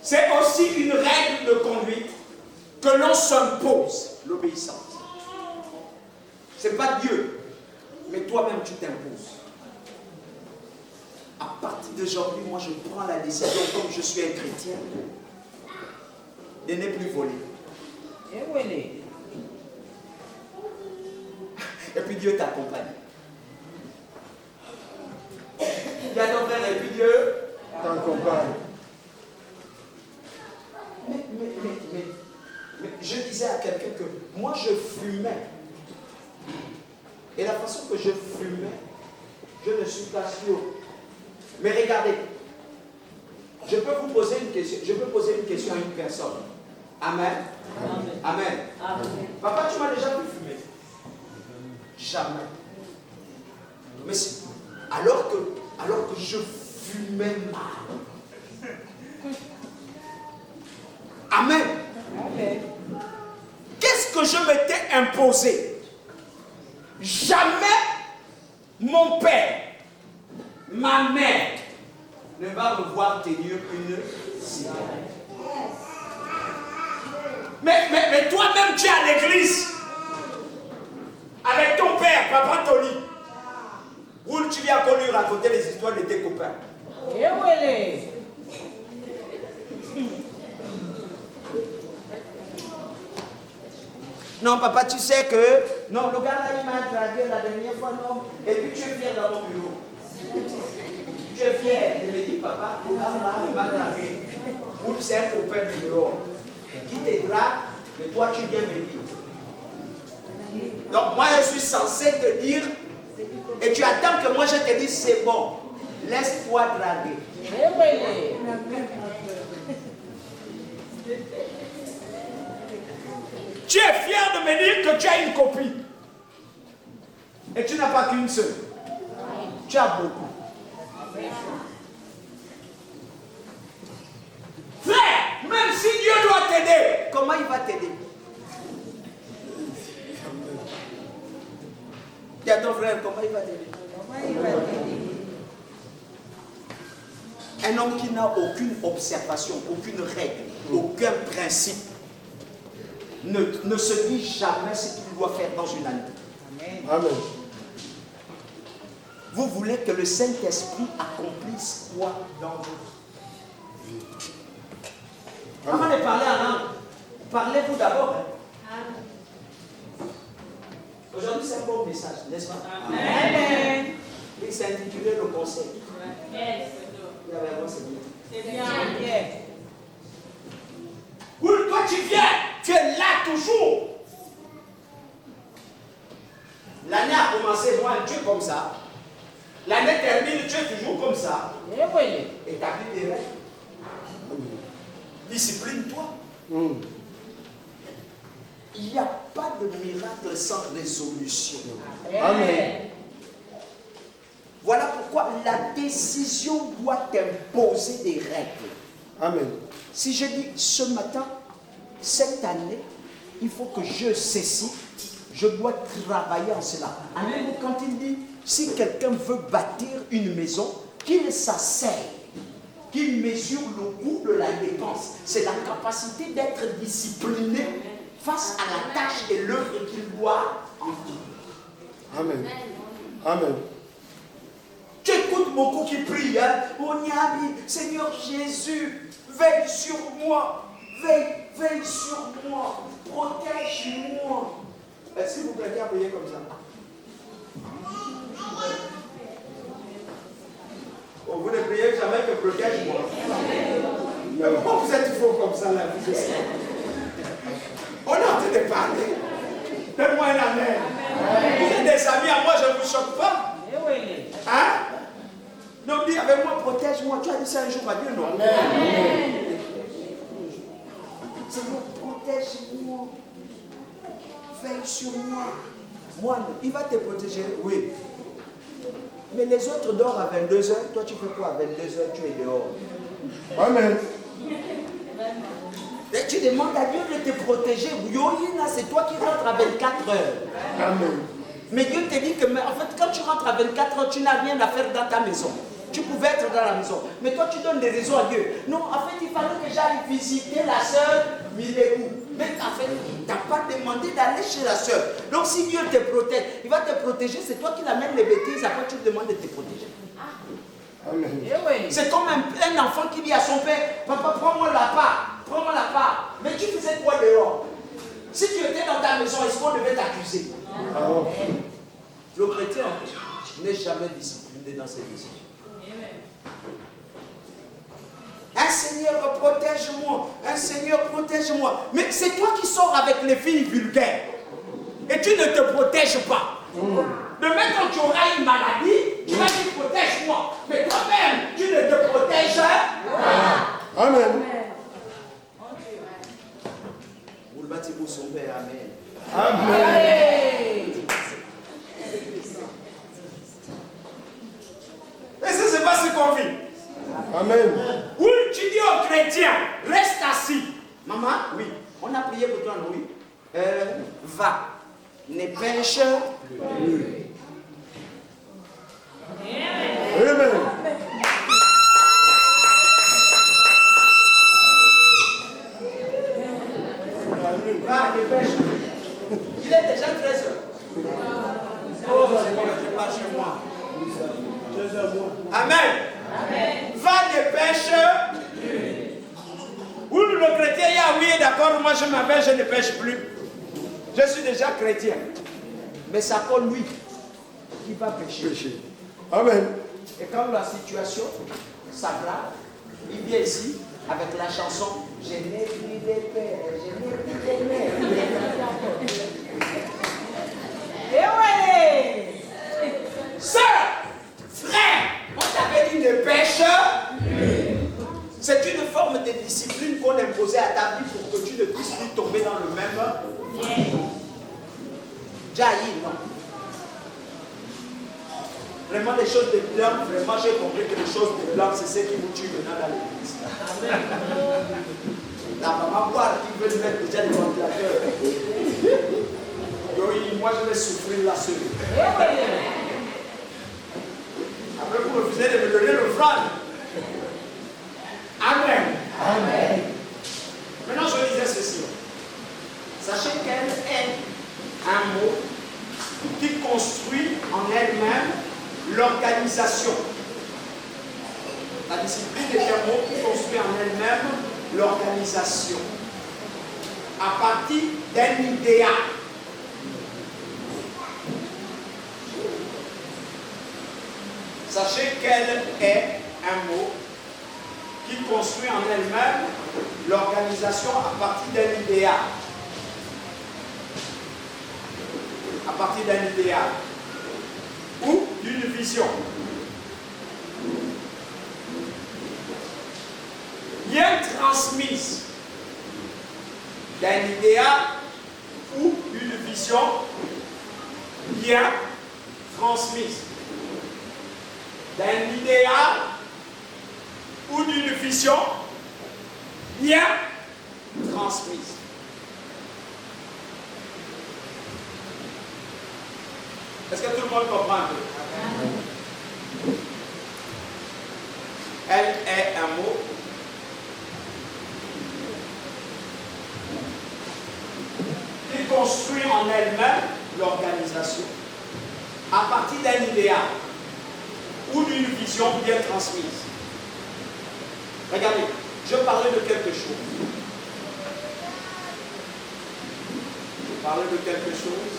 c'est aussi une règle de conduite que l'on s'impose, l'obéissance. Ce n'est pas Dieu, mais toi-même tu t'imposes. À partir d'aujourd'hui, moi je prends la décision, comme je suis un chrétien, de ne plus voler. Et puis Dieu t'accompagne. Il y a ton frère et puis Dieu T'accompagne. Mais je disais à quelqu'un que moi je fumais. Et la façon que je fumais, je ne suis pas sûr. Mais regardez, je peux vous poser une question. Je peux poser une question à une personne. Amen. Amen. Amen. Amen. Papa, tu m'as déjà vu fumer? Jamais. Mais alors que je fumais mal. Amen. Amen. Qu'est-ce que je m'étais imposé? Jamais mon père, ma mère ne va me voir tenir une cigarette. Mais toi-même, tu es à l'église avec ton père, Papa Tony. Où tu viens qu'on lui raconter les histoires de tes copains. Non, papa, tu sais que... Non, le gars là, il m'a dragué la dernière fois, non. Et puis tu es fier dans mon bureau. Tu es fier. Je me dis, papa, le gars là, il m'a dragué. Ou c'est un copain du bureau. Qui te drague, mais toi, tu viens me dire. Donc, moi, je suis censé te dire... Et tu attends que moi, je te dise, c'est bon. Laisse-toi draguer. Tu es fier de me dire que tu as une copine. Et tu n'as pas qu'une seule. Tu as beaucoup. Frère, même si Dieu doit t'aider, comment il va t'aider? Dis à ton frère, comment il va t'aider? Un homme qui n'a aucune observation, aucune règle, aucun principe, ne se dit jamais ce qu'il doit faire dans une année. Amen. Amen. Vous voulez que le Saint-Esprit accomplisse quoi dans votre vie? Avant de parler en langue, parlez-vous d'abord. Aujourd'hui, c'est un bon message, n'est-ce pas? Amen. Il s'est intitulé le conseil. C'est bien. Oui, toi tu viens, tu es là toujours. L'année a commencé, moi, tu es comme ça. L'année termine, tu es toujours comme ça. Et tu as pris des règles. Discipline-toi. Il y a pas de miracle sans résolution. Amen. Voilà pourquoi la décision doit imposer des règles. Amen. Si je dis ce matin, cette année, il faut que je cesse, je dois travailler en cela. Amen. Quand il dit, si quelqu'un veut bâtir une maison, qu'il s'asseye, qu'il mesure le coût de la dépense. C'est la capacité d'être discipliné face à la tâche et l'œuvre qu'il doit accomplir. Amen. Amen. Tu écoutes beaucoup qui prient, hein? Oh Niabi, Seigneur Jésus, veille sur moi, veille sur moi, protège-moi. S'il vous plaît, priez comme ça. Oh, vous ne priez jamais que protège-moi. Mais pourquoi vous êtes faux comme ça là? On est en train de parler. Donne-moi un amen. Vous êtes des amis à moi, je ne vous choque pas. Hein? Donc dis avec moi, protège-moi. Tu as dit ça un jour à Dieu, non? Amen. Seigneur, protège-moi. Veille sur moi. Moi, il va te protéger, oui. Mais les autres dorment à 22h. Toi, tu fais quoi à 22h? Tu es dehors. Amen. Et tu demandes à Dieu de te protéger. Yoyina, c'est toi qui rentres à 24 heures. Amen. Mais Dieu te dit que, en fait, quand tu rentres à 24 heures, tu n'as rien à faire dans ta maison. Tu pouvais être dans la maison. Mais toi, tu donnes des raisons à Dieu. Non, en fait, il fallait que j'aille visiter la sœur Milékou. Mais en fait, il ne t'a pas demandé d'aller chez la sœur. Donc, si Dieu te protège, il va te protéger. C'est toi qui l'amènes les bêtises. Après, tu te demandes de te protéger. Amen. C'est comme un enfant qui dit à son père, papa, prends-moi la part. Prends-moi la part. Mais tu faisais quoi dehors? Si tu étais dans ta maison, est-ce qu'on devait t'accuser? Le chrétien n'est jamais discipliné dans ses décisions. Un Seigneur, protège-moi. Un Seigneur, protège-moi. Mais c'est toi qui sors avec les filles vulgaires. Et tu ne te protèges pas. Demain, quand tu auras une maladie, tu vas dire protège-moi. Mais toi-même, tu ne te protèges pas. Amen. Vous le bâtez pour son père. Amen. Amen. Et ça, c'est pas ce qu'on vit. Amen. Oui, tu dis aux chrétiens, reste assis. Maman, oui. On a prié pour toi, oui. Va. Ne pêche plus. Amen. Va, ne pêche plus. Il est déjà 13 heures. Oh, c'est bon, je pars chez moi. Amen. Va, ne pêche plus. Oui, le chrétien, il y a oui, d'accord, moi je m'appelle, je ne pêche plus. Je suis déjà chrétien. Mais c'est encore lui qui va pécher. Amen. Et quand la situation s'aggrave, il vient ici avec la chanson « Je n'ai plus de père, je n'ai plus de mère ». Sœur, frère, on t'avait dit ne pêche. C'est une forme de discipline qu'on imposait à ta vie pour que tu ne puisses plus tomber dans le même. Jaï, non. Vraiment, les choses de blanc, vraiment, j'ai compris que les choses de blanc, c'est ce qui vous tue maintenant dans l'église. La maman boire qui veut mettre déjà les ventilateurs. Moi, je vais souffrir la seule. Après, vous refusez de me donner l'offrande. Amen. Amen. Maintenant, je disais ceci. Sachez qu'elle est un mot qui construit en elle-même l'organisation. La discipline est un mot qui construit en elle-même l'organisation. À partir d'un idéal. Sachez qu'elle est un mot qui construit en elle-même l'organisation à partir d'un idéal. À partir d'un idéal ou d'une vision. Bien transmise d'un idéal ou d'une vision bien transmise. D'un idéal ou d'une vision bien transmise. Est-ce que tout le monde comprend un peu? Elle est un mot qui construit en elle-même l'organisation à partir d'un idéal ou d'une vision bien transmise. Regardez, je parlais de quelque chose. Je parlais de quelque chose.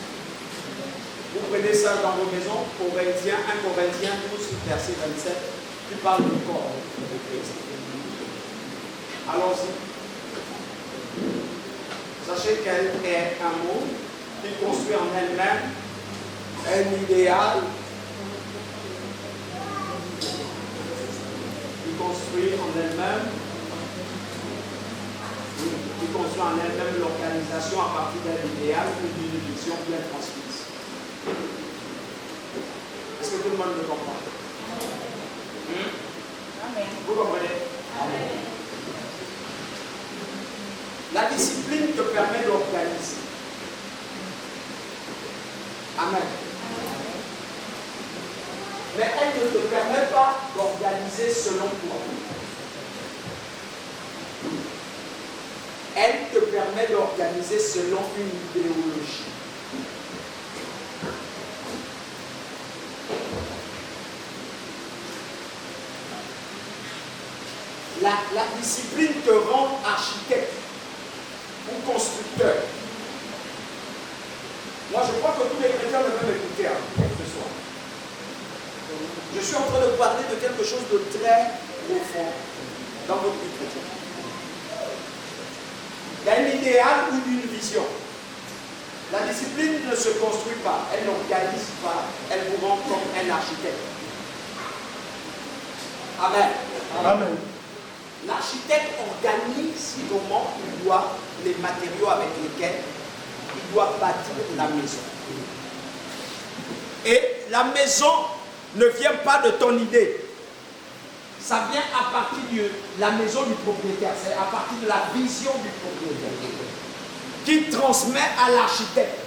Vous prenez ça dans vos maisons, Corinthiens, 1 Corinthiens 12, verset 27, qui parle du corps de Christ. Allons-y. Sachez qu'elle est un mot qui construit en elle-même un idéal, qui construit en elle-même l'organisation à partir d'un idéal ou d'une vision bien transmise. Est-ce que tout le monde me comprend? Amen. Vous comprenez? Amen. La discipline te permet d'organiser. Amen. Mais elle ne te permet pas d'organiser selon toi. Elle te permet d'organiser selon une idéologie. La discipline te rend architecte ou constructeur. Moi, je crois que tous les chrétiens devraient m'écouter ce soir. Je suis en train de parler de quelque chose de très profond dans votre vie chrétienne. D'un idéal ou d'une vision. La discipline ne se construit pas, elle n'organise pas, elle vous rend comme un architecte. Amen. Amen. L'architecte organise comment il doit, les matériaux avec lesquels il doit bâtir la maison. Et la maison ne vient pas de ton idée. Ça vient à partir de la maison du propriétaire. C'est à partir de la vision du propriétaire qui transmet à l'architecte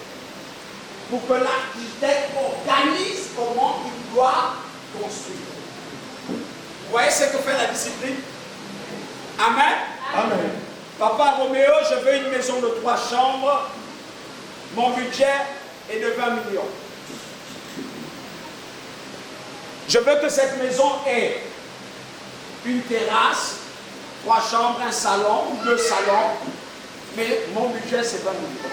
pour que l'architecte organise comment il doit construire. Vous voyez ce que fait la discipline? Amen. Amen. Papa Roméo, je veux une maison de 3 chambres. Mon budget est de 20 millions. Je veux que cette maison ait une terrasse, 3 chambres, un salon ou 2 salons. Mais mon budget, c'est 20 millions.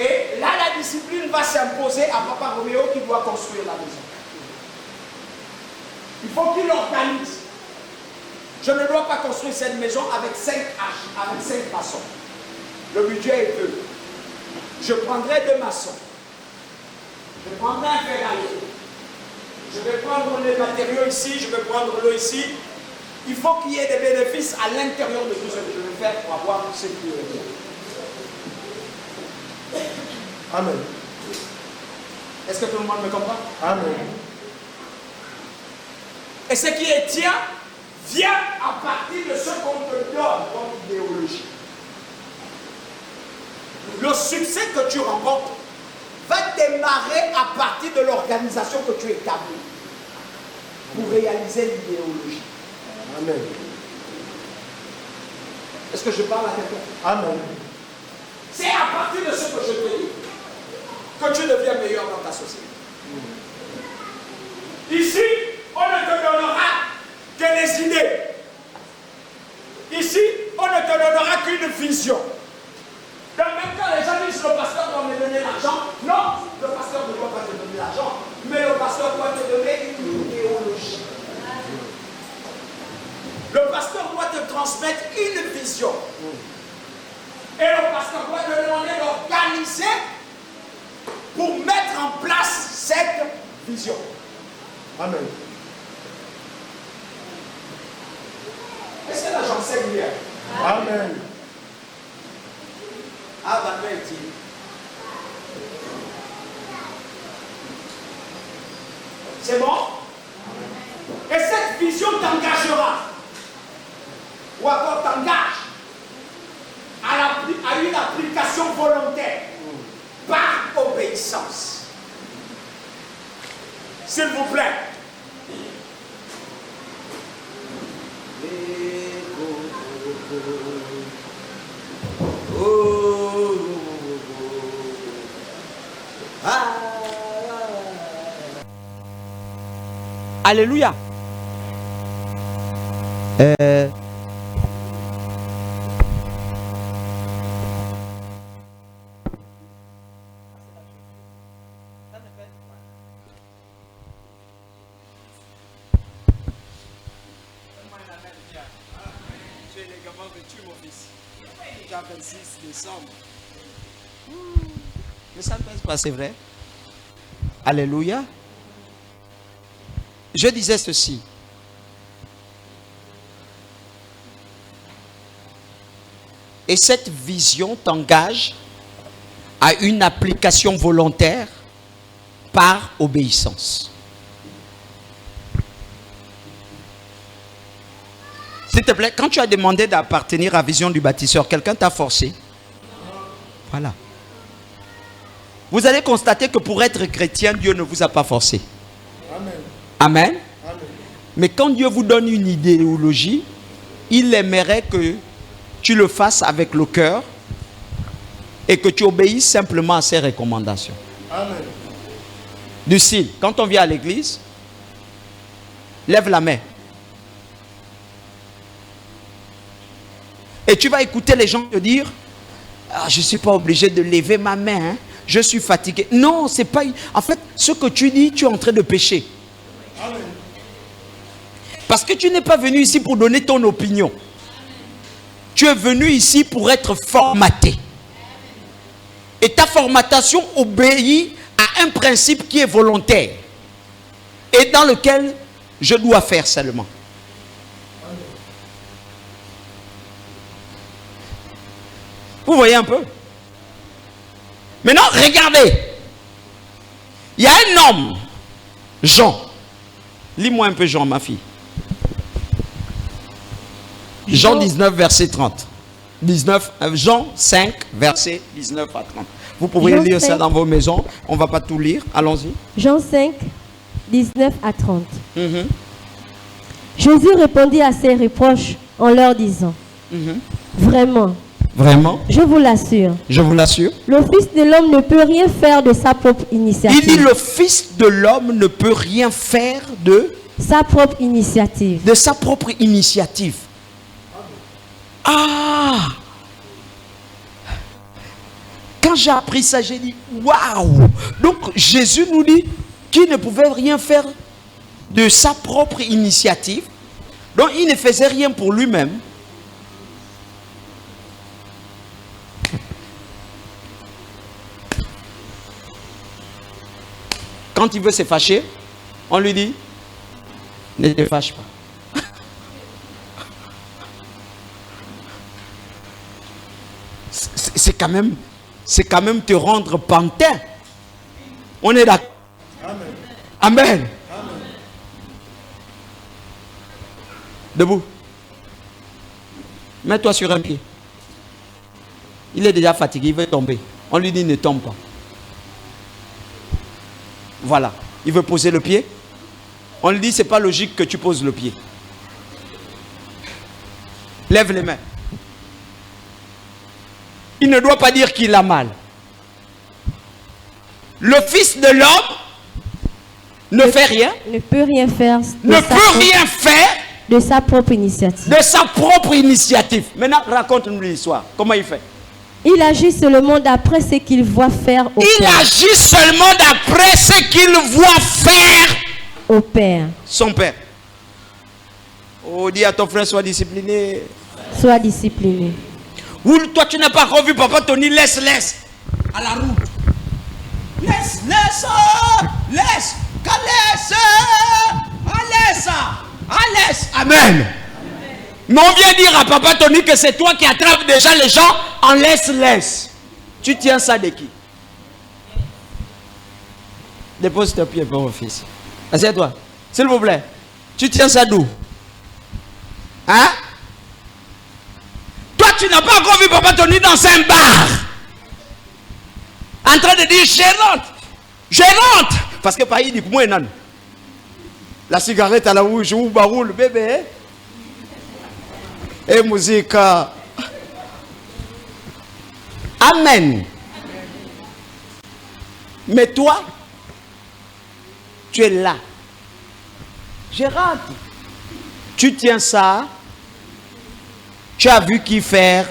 Et là, la discipline va s'imposer à Papa Roméo qui doit construire la maison. Il faut qu'il organise. Je ne dois pas construire cette maison avec 5 maçons. Le budget est peu. Je prendrai 2 maçons. Je prendrai un ferrailleur. Je vais prendre les matériaux ici, je vais prendre l'eau ici. Il faut qu'il y ait des bénéfices à l'intérieur de tout ce que je vais faire pour avoir ce qui est bien. Amen. Est-ce que tout le monde me comprend? Amen. Et ce qui est tien vient à partir de ce qu'on te donne comme idéologie. Le succès que tu remportes va démarrer à partir de l'organisation que tu établis pour réaliser l'idéologie. Amen. Est-ce que je parle à quelqu'un? Amen. C'est à partir de ce que je te dis que tu deviens meilleur dans ta société. Ici, on ne te donnera que les idées. Ici, on ne te donnera qu'une vision. Donc même quand les gens disent le pasteur doit me donner l'argent, non, le pasteur ne doit pas te donner l'argent, mais le pasteur doit te donner une idéologie. Le pasteur doit te transmettre une vision. Et le pasteur doit te demander d'organiser pour mettre en place cette vision. Amen. Est-ce que là j'enseigne bien? Amen. Ah, jamais été. C'est bon? Et cette vision t'engagera. Ou encore t'engage à une application volontaire par obéissance. S'il vous plaît. Alléluia. Mais ça ne passe pas, c'est vrai. Alléluia. Je disais ceci. Et cette vision t'engage à une application volontaire par obéissance. S'il te plaît, quand tu as demandé d'appartenir à la vision du bâtisseur, quelqu'un t'a forcé. Voilà. Vous allez constater que pour être chrétien, Dieu ne vous a pas forcé. Amen. Amen. Amen. Mais quand Dieu vous donne une idéologie, il aimerait que tu le fasses avec le cœur et que tu obéisses simplement à ses recommandations. Amen. Du style, quand on vient à l'église, lève la main. Et tu vas écouter les gens te dire, ah, je ne suis pas obligé de lever ma main, hein. Je suis fatigué. Non, c'est pas... En fait, ce que tu dis, tu es en train de pécher. Amen. Parce que tu n'es pas venu ici pour donner ton opinion. Tu es venu ici pour être formaté. Et ta formatation obéit à un principe qui est volontaire. Et dans lequel je dois faire seulement. Vous voyez un peu? Maintenant, regardez. Il y a un homme, Jean. Lis-moi un peu Jean, ma fille. Jean 19, verset 30. 19, Jean 5, verset 19 à 30. Vous pouvez Jean lire 5. ça dans vos maisons. On ne va pas tout lire. Allons-y. Jean 5, 19 à 30. Mhm, Jésus répondit à ses reproches en leur disant, mhm. vraiment, Vraiment, je vous l'assure, je vous l'assure. le Fils de l'homme ne peut rien faire de sa propre Il dit initiative. le Fils de l'homme ne peut rien faire de Sa propre initiative. sa propre initiative. Ah! Quand j'ai appris ça, j'ai dit waouh! Donc Jésus nous dit qu'il ne pouvait rien faire de sa propre initiative. Donc il ne faisait rien pour lui-même. Quand il veut se fâcher, on lui dit ne te fâche pas. C'est quand même te rendre pantin. On est d'accord. Amen. Amen. Amen. Debout. Mets-toi sur un pied. Il est déjà fatigué, il veut tomber. On lui dit ne tombe pas. Voilà. Il veut poser le pied. On lui dit c'est pas logique que tu poses le pied. Lève les mains. Il ne doit pas dire qu'il a mal. Le Fils de l'homme ne fait rien, Ne peut rien faire ne peut rien faire de sa propre initiative. de sa propre initiative. Maintenant, raconte-nous l'histoire. Comment il fait? Il agit seulement d'après ce qu'il voit faire au Il Père. agit seulement d'après ce qu'il voit faire Au Père. son père. Oh, dis à ton frère, sois discipliné. Sois discipliné. Ou toi, tu n'as pas encore vu papa Tony, laisse à la route. Laisse, Amen. Mais on vient dire à papa Tony que c'est toi qui attrapes déjà les gens en laisse. Tu tiens ça de qui? Dépose tes pieds pour mon fils. Assieds-toi. S'il vous plaît. Tu tiens ça d'où? Hein? Toi, tu n'as pas encore vu papa Tony dans un bar. En train de dire, je rentre. Parce que par il dit, moi, non. La cigarette à la rouge, ou baroule, bébé. Et musique. Amen. Mais toi, tu es là. Je rentre. Tu tiens ça. Tu as vu qui faire.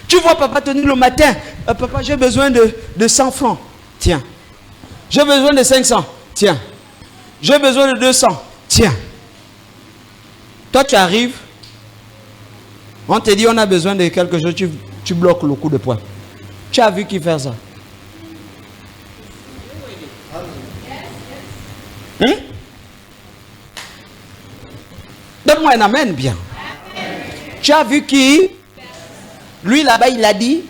Tu vois papa Tony le matin. Papa, j'ai besoin de 100 francs. Tiens. J'ai besoin de 500. Tiens. J'ai besoin de 200. Tiens. Toi, tu arrives. On te dit, on a besoin de quelque chose. Tu bloques le coup de poing. Tu as vu qui fait ça? Donne-moi un amen bien. Tu as vu qui? Lui là-bas, il a dit,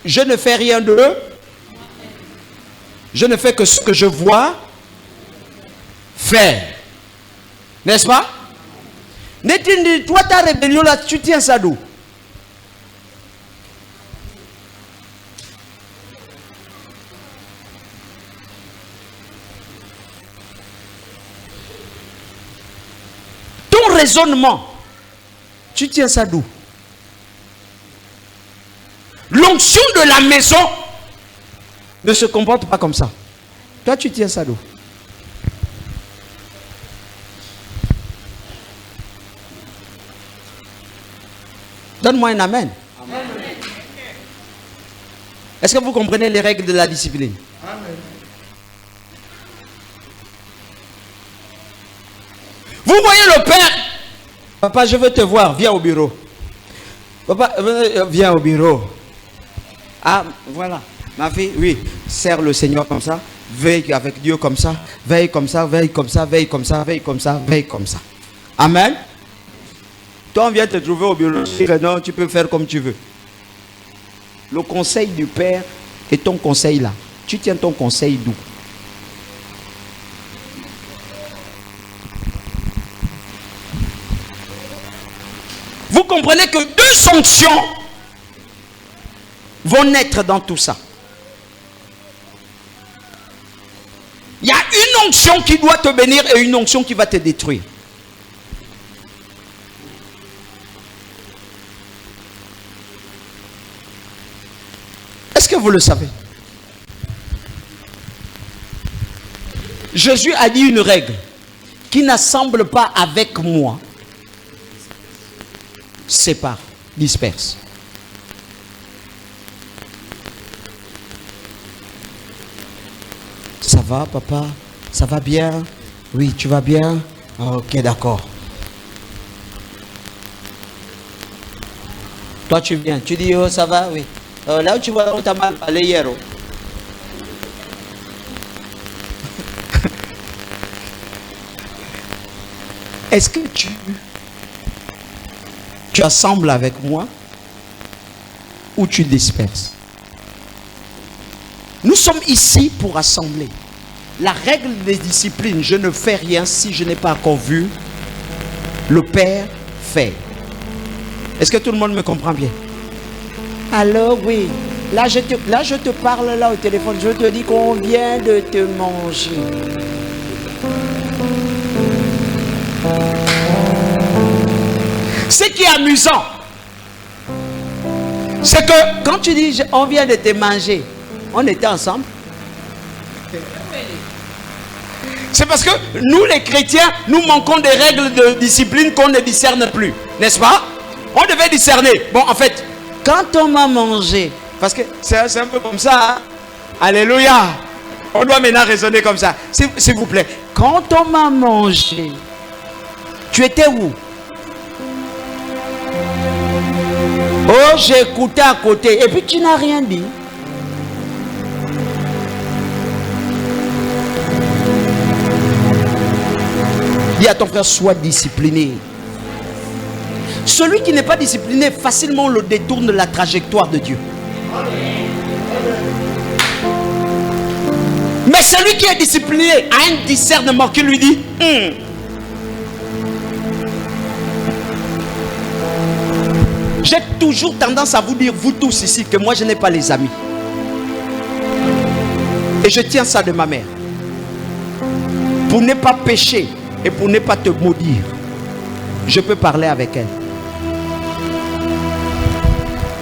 je ne fais rien de. Je ne fais que ce que je vois faire. N'est-ce pas? Toi, ta rébellion là, tu tiens ça d'où? Ton raisonnement, tu tiens ça d'où? L'onction de la maison ne se comporte pas comme ça. Toi, tu tiens ça d'où? Donne-moi un amen. Amen. Est-ce que vous comprenez les règles de la discipline? Amen. Vous voyez le père. Papa, je veux te voir. Viens au bureau. Papa, viens au bureau. Ah, voilà. Ma fille, oui. Serre le Seigneur comme ça. Veille avec Dieu comme ça. Veille comme ça, veille comme ça, veille comme ça, veille comme ça, veille comme ça. Amen. Toi, on vient te trouver au bureau. Non, tu peux faire comme tu veux. Le conseil du Père est ton conseil là. Tu tiens ton conseil d'où? Vous comprenez que deux sanctions vont naître dans tout ça. Il y a une onction qui doit te bénir et une onction qui va te détruire. Est-ce que vous le savez? Jésus a dit une règle. Qui n'assemble pas avec moi, sépare, disperse. Ça va, papa? Ça va bien? Oui, tu vas bien? Ok, d'accord. Toi, tu viens. Tu dis, oh, ça va? Oui. Là où tu vois, on t'a mal parlé hier. Oh. Est-ce que tu assembles avec moi ou tu disperses? Nous sommes ici pour assembler. La règle des disciplines, je ne fais rien si je n'ai pas encore vu le Père faire. Est-ce que tout le monde me comprend bien? Alors oui, là je te parle là au téléphone, je te dis qu'on vient de te manger. Ce qui est amusant, c'est que quand tu dis on vient de te manger, on était ensemble. C'est parce que nous les chrétiens, nous manquons des règles de discipline qu'on ne discerne plus, n'est-ce pas? On devait discerner. Bon, en fait, quand on m'a mangé, parce que c'est un peu comme ça, hein? Alléluia. On doit maintenant raisonner comme ça. S'il vous plaît, quand on m'a mangé, tu étais où? Oh, j'ai écouté à côté. Et puis tu n'as rien dit. Dis à ton frère, sois discipliné. Celui qui n'est pas discipliné, facilement le détourne de la trajectoire de Dieu. Mais celui qui est discipliné a un discernement qui lui dit J'ai toujours tendance à vous dire, vous tous ici, que moi je n'ai pas les amis. Et je tiens ça de ma mère. Pour ne pas pécher et pour ne pas te maudire, je peux parler avec elle.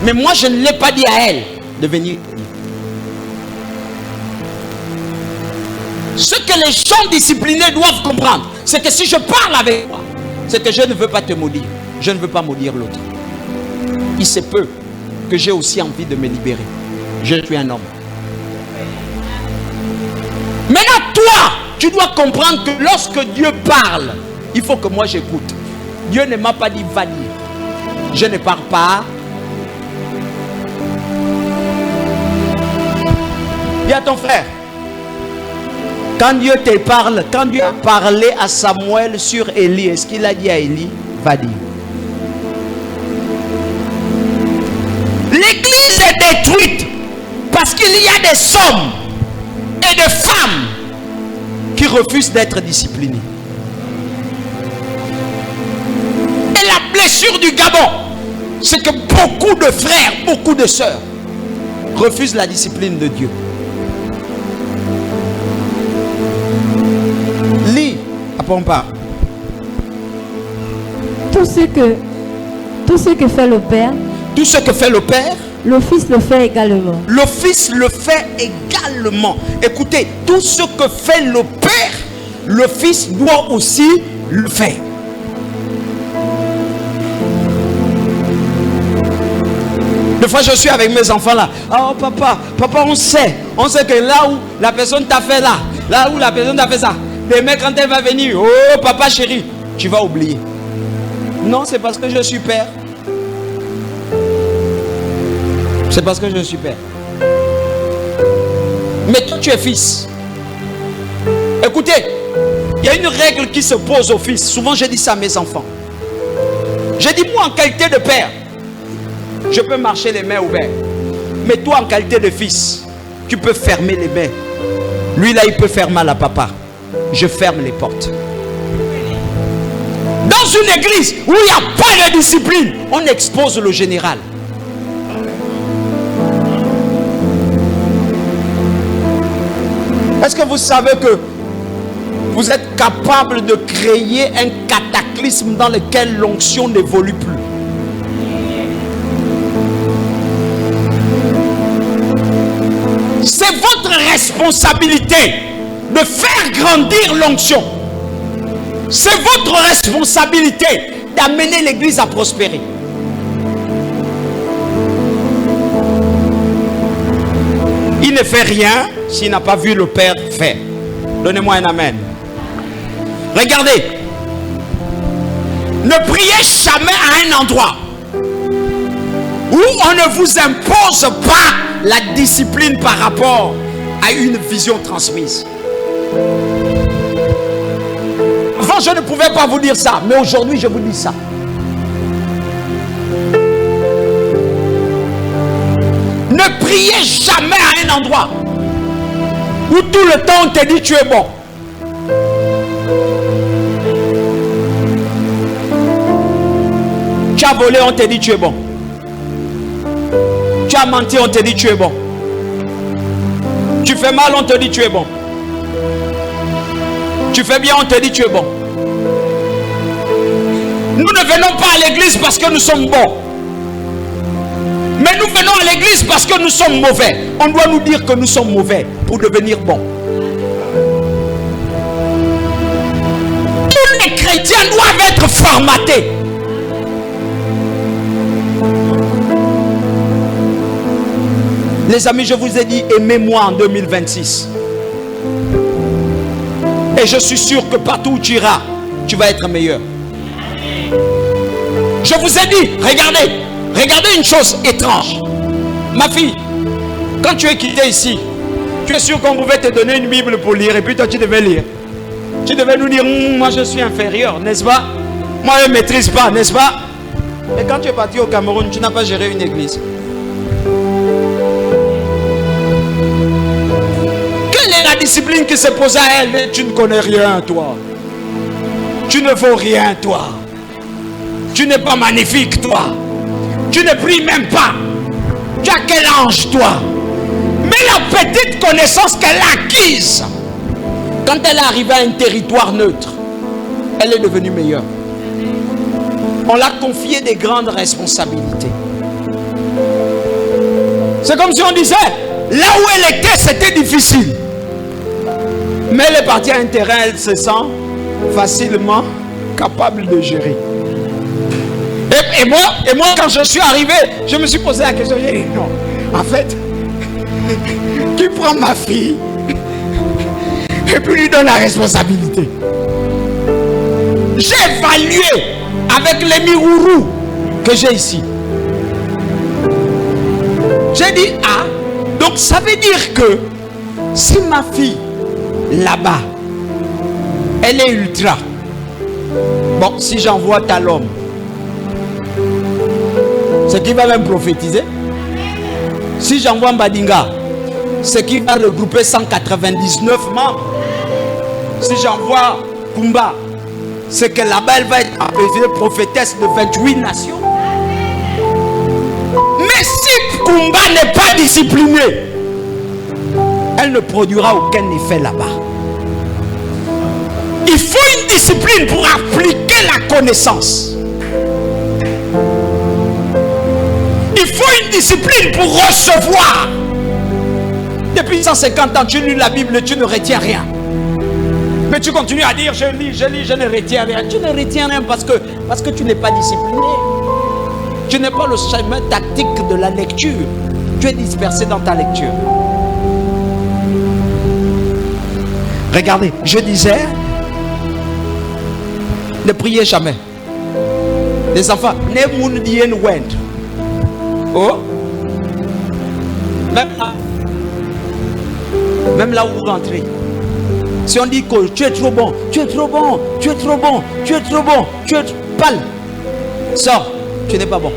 Mais moi je ne l'ai pas dit à elle de venir. Ce que les gens disciplinés doivent comprendre, c'est que si je parle avec toi, c'est que je ne veux pas te maudire. Je ne veux pas maudire l'autre. Il se peut que j'ai aussi envie de me libérer. Je suis un homme. Maintenant, toi, tu dois comprendre que lorsque Dieu parle, il faut que moi j'écoute. Dieu ne m'a pas dit va dire. Je ne parle pas. Dis à ton frère. Quand Dieu te parle, quand Dieu a parlé à Samuel sur Élie, est-ce qu'il a dit à Élie va dire? L'église est détruite parce qu'il y a des hommes et des femmes qui refusent d'être disciplinés. Et la blessure du Gabon, c'est que beaucoup de frères, beaucoup de sœurs refusent la discipline de Dieu. Lis, apprends pas. Tout ce que fait le Père, Tout ce que fait le Père, le Fils le fait également. le Fils le fait également. Écoutez, tout ce que fait le Père, le Fils doit aussi le faire. Des fois, je suis avec mes enfants là. Oh papa, on sait que là où la personne t'a fait là où la personne t'a fait ça, demain quand elle va venir, oh papa chéri, tu vas oublier. Non, c'est parce que je suis père. C'est parce que je suis père. Mais toi, tu es fils. Écoutez, il y a une règle qui se pose aux fils. Souvent, je dis ça à mes enfants. Je dis, moi, en qualité de père, je peux marcher les mains ouvertes. Mais toi, en qualité de fils, tu peux fermer les mains. Lui, là, il peut faire mal à papa. Je ferme les portes. Dans une église où il n'y a pas de discipline, on expose le général. Est-ce que vous savez que vous êtes capable de créer un cataclysme dans lequel l'onction n'évolue plus? C'est votre responsabilité de faire grandir l'onction. C'est votre responsabilité d'amener l'église à prospérer. Il ne fait rien s'il n'a pas vu le Père faire. Donnez-moi un amen. Regardez. Ne priez jamais à un endroit où on ne vous impose pas la discipline par rapport à une vision transmise. Avant, je ne pouvais pas vous dire ça, mais aujourd'hui, je vous dis ça. Ne priez jamais à un endroit où tout le temps on te dit tu es bon. Tu as volé, on te dit tu es bon. Tu as menti, on te dit tu es bon. Tu fais mal, on te dit tu es bon. Tu fais bien, on te dit tu es bon. Nous ne venons pas à l'église parce que nous sommes bons. Mais nous venons à l'église parce que nous sommes mauvais. On doit nous dire que nous sommes mauvais pour devenir bons. Tous les chrétiens doivent être formatés. Les amis, je vous ai dit, aimez-moi en 2026. Et je suis sûr que partout où tu iras, tu vas être meilleur. Je vous ai dit, regardez une chose étrange. Ma fille, quand tu es quitté ici, tu es sûr qu'on pouvait te donner une Bible pour lire et puis toi tu devais lire. Tu devais nous dire, moi je suis inférieur, n'est-ce pas? Moi je ne maîtrise pas, n'est-ce pas? Et quand tu es parti au Cameroun, tu n'as pas géré une église. Quelle est la discipline qui s'est posée à elle? Mais tu ne connais rien, toi. Tu ne vaux rien, toi. Tu n'es pas magnifique, toi. Tu ne pries même pas. Tu as quel ange, toi? Mais la petite connaissance qu'elle a acquise, quand elle est arrivée à un territoire neutre, elle est devenue meilleure. On l'a confié des grandes responsabilités. C'est comme si on disait, là où elle était, c'était difficile. Mais elle est partie à un terrain, elle se sent facilement capable de gérer. Et moi, quand je suis arrivé, je me suis posé la question, j'ai dit non, en fait, qui prend ma fille et puis lui donne la responsabilité? J'ai évalué avec les mirourous que j'ai ici. J'ai dit, ah, donc ça veut dire que si ma fille, là-bas, elle est ultra, bon, si j'envoie Talom, c'est qui va même prophétiser. Si j'envoie Mbadinga, c'est qui va regrouper 199 membres. Si j'envoie Kumba, c'est que là-bas elle va être appelée prophétesse de 28 nations. Mais si Kumba n'est pas disciplinée, elle ne produira aucun effet là-bas. Il faut une discipline pour appliquer la connaissance. Il faut une discipline pour recevoir. Depuis 150 ans, tu lis la Bible et tu ne retiens rien. Mais tu continues à dire, je lis, je ne retiens rien. Tu ne retiens rien parce que tu n'es pas discipliné. Tu n'es pas le chemin tactique de la lecture. Tu es dispersé dans ta lecture. Regardez, je disais, ne priez jamais. Les enfants, ne moun dien wend. Oh, même là où vous rentrez, si on dit que tu es trop bon, tu es trop bon, tu es trop bon, tu es trop bon, tu es pâle, sors, tu n'es pas bon.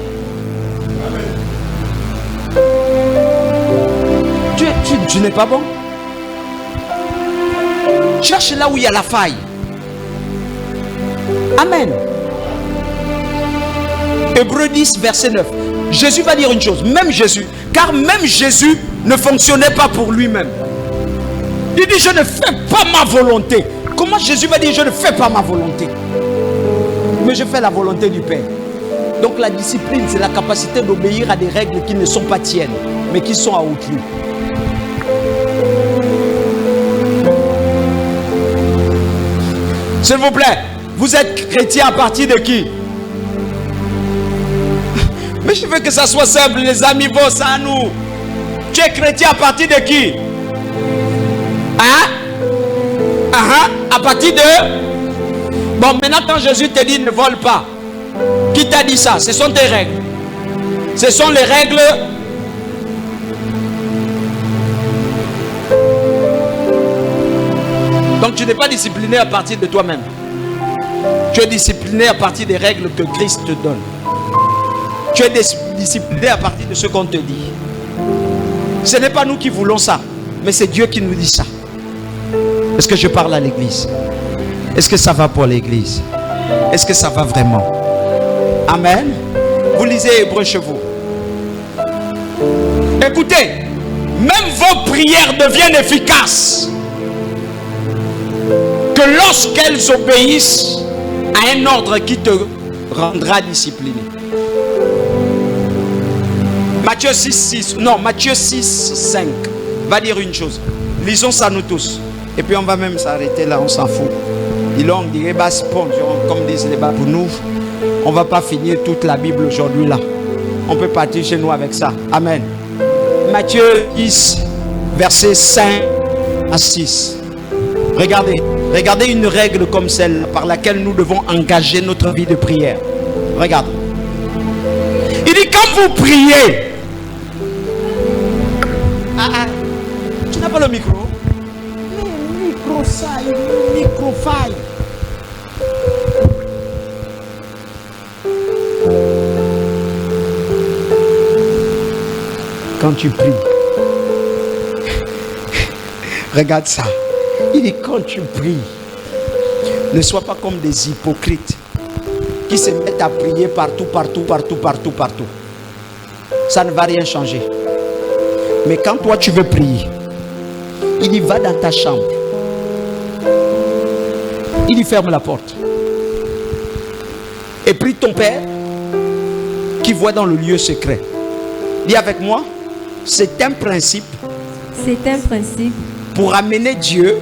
Tu n'es pas bon. Cherche là où il y a la faille. Amen. Hébreux 10, verset 9. Jésus va dire une chose, même Jésus, car même Jésus ne fonctionnait pas pour lui-même. Il dit, je ne fais pas ma volonté. Comment Jésus va dire, je ne fais pas ma volonté? Mais je fais la volonté du Père. Donc la discipline, c'est la capacité d'obéir à des règles qui ne sont pas tiennes, mais qui sont à autrui. S'il vous plaît, vous êtes chrétien à partir de qui? Mais je veux que ça soit simple, les amis, vos ça à nous. Tu es chrétien à partir de qui? Hein? À partir de... Bon, maintenant quand Jésus te dit ne vole pas, qui t'a dit ça? Ce sont tes règles. Ce sont les règles. Donc tu n'es pas discipliné à partir de toi-même. Tu es discipliné à partir des règles que Christ te donne. Tu es discipliné à partir de ce qu'on te dit. Ce n'est pas nous qui voulons ça, mais c'est Dieu qui nous dit ça. Est-ce que je parle à l'église? Est-ce que ça va pour l'église? Est-ce que ça va vraiment? Amen. Vous lisez Hébreux chez vous. Écoutez, même vos prières deviennent efficaces que lorsqu'elles obéissent à un ordre qui te rendra discipliné. Matthieu 6, 5 va dire une chose. Lisons ça nous tous. Et puis on va même s'arrêter là, on s'en fout. On dirait comme disent les bas pour nous. On ne va pas finir toute la Bible aujourd'hui là. On peut partir chez nous avec ça. Amen. Matthieu 10, versets 5 à 6. Regardez une règle comme celle par laquelle nous devons engager notre vie de prière. Regarde. Il dit quand vous priez. Tu n'as pas le micro? Le micro ça, le micro faille. quand tu pries. Regarde ça. Il dit quand tu pries, ne sois pas comme des hypocrites qui se mettent à prier partout. Ça ne va rien changer. Mais quand toi tu veux prier, il y va dans ta chambre. Il y ferme la porte. Et prie ton Père qui voit dans le lieu secret. Dis avec moi, c'est un principe. C'est un principe Pour amener Dieu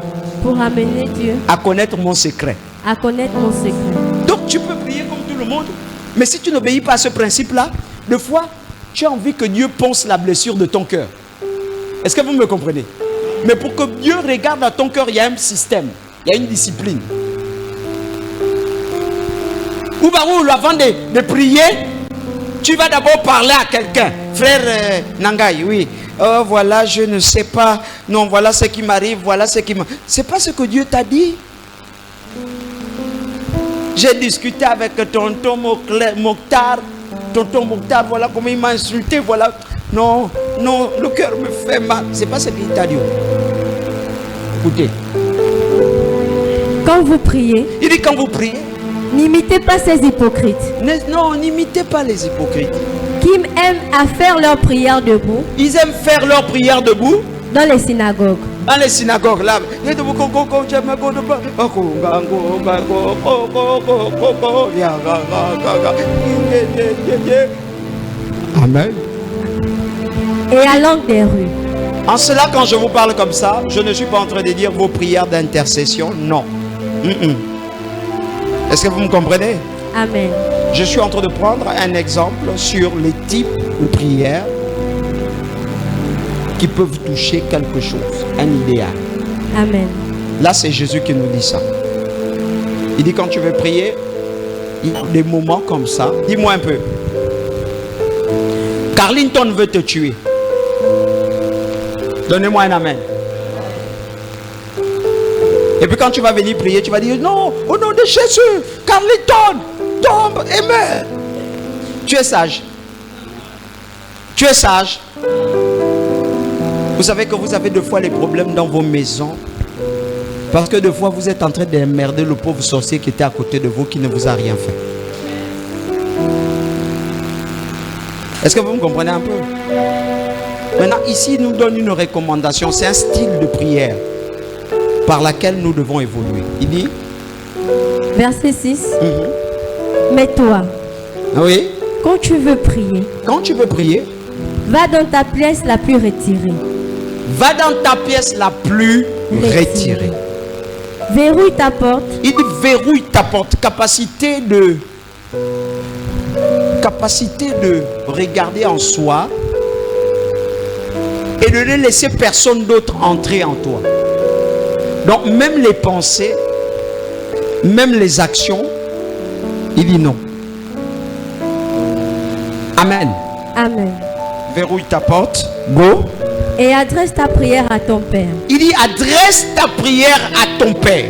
à connaître mon secret. mon secret. Donc tu peux prier comme tout le monde. Mais si tu n'obéis pas à ce principe-là, des fois, tu as envie que Dieu ponce la blessure de ton cœur. Est-ce que vous me comprenez? Mais pour que Dieu regarde dans ton cœur, il y a un système. Il y a une discipline. Ou avant de prier, tu vas d'abord parler à quelqu'un. Frère Nangaï, oui. Oh, voilà, je ne sais pas. Non, voilà ce qui m'arrive. Voilà ce qui m'arrive. C'est pas ce que Dieu t'a dit. J'ai discuté avec tonton Mokhtar. Tonton Mokhtar, voilà comment il m'a insulté. Voilà. Non, le cœur me fait mal. C'est pas ce qu'il t'a dit. Écoutez. Quand vous priez, Il dit quand vous priez. n'imitez pas ces hypocrites Non, n'imitez pas les hypocrites. qui aiment à faire leurs prières debout Ils aiment faire leur prière debout dans les synagogues dans les synagogues là. Amen. et à l'angle des rues. En cela, quand je vous parle comme ça, je ne suis pas en train de dire vos prières d'intercession. Non. Est-ce que vous me comprenez? Amen. Je suis en train de prendre un exemple sur les types de prières qui peuvent toucher quelque chose, un idéal. Amen. Là, c'est Jésus qui nous dit ça. Il dit quand tu veux prier, il y a des moments comme ça. Dis-moi un peu. Carlington veut te tuer. Donnez-moi un amen. Et puis quand tu vas venir prier, tu vas dire non, au nom de Jésus, Carlington, tombe et meurt. Tu es sage. Tu es sage. Vous savez que vous avez deux fois les problèmes dans vos maisons. Parce que deux fois vous êtes en train d'emmerder le pauvre sorcier qui était à côté de vous, qui ne vous a rien fait. Est-ce que vous me comprenez un peu? Maintenant, ici, il nous donne une recommandation. C'est un style de prière par laquelle nous devons évoluer. Il dit Verset 6. Mais toi, oui, quand tu veux prier, quand tu veux prier, va dans ta pièce la plus retirée. va dans ta pièce la plus retirée. Verrouille ta porte. Il dit verrouille ta porte. Capacité de regarder en soi et de ne laisser personne d'autre entrer en toi. Donc même les pensées, même les actions, il dit non. Amen. Amen. Verrouille ta porte. Go. Et adresse ta prière à ton Père, Il dit adresse ta prière à ton Père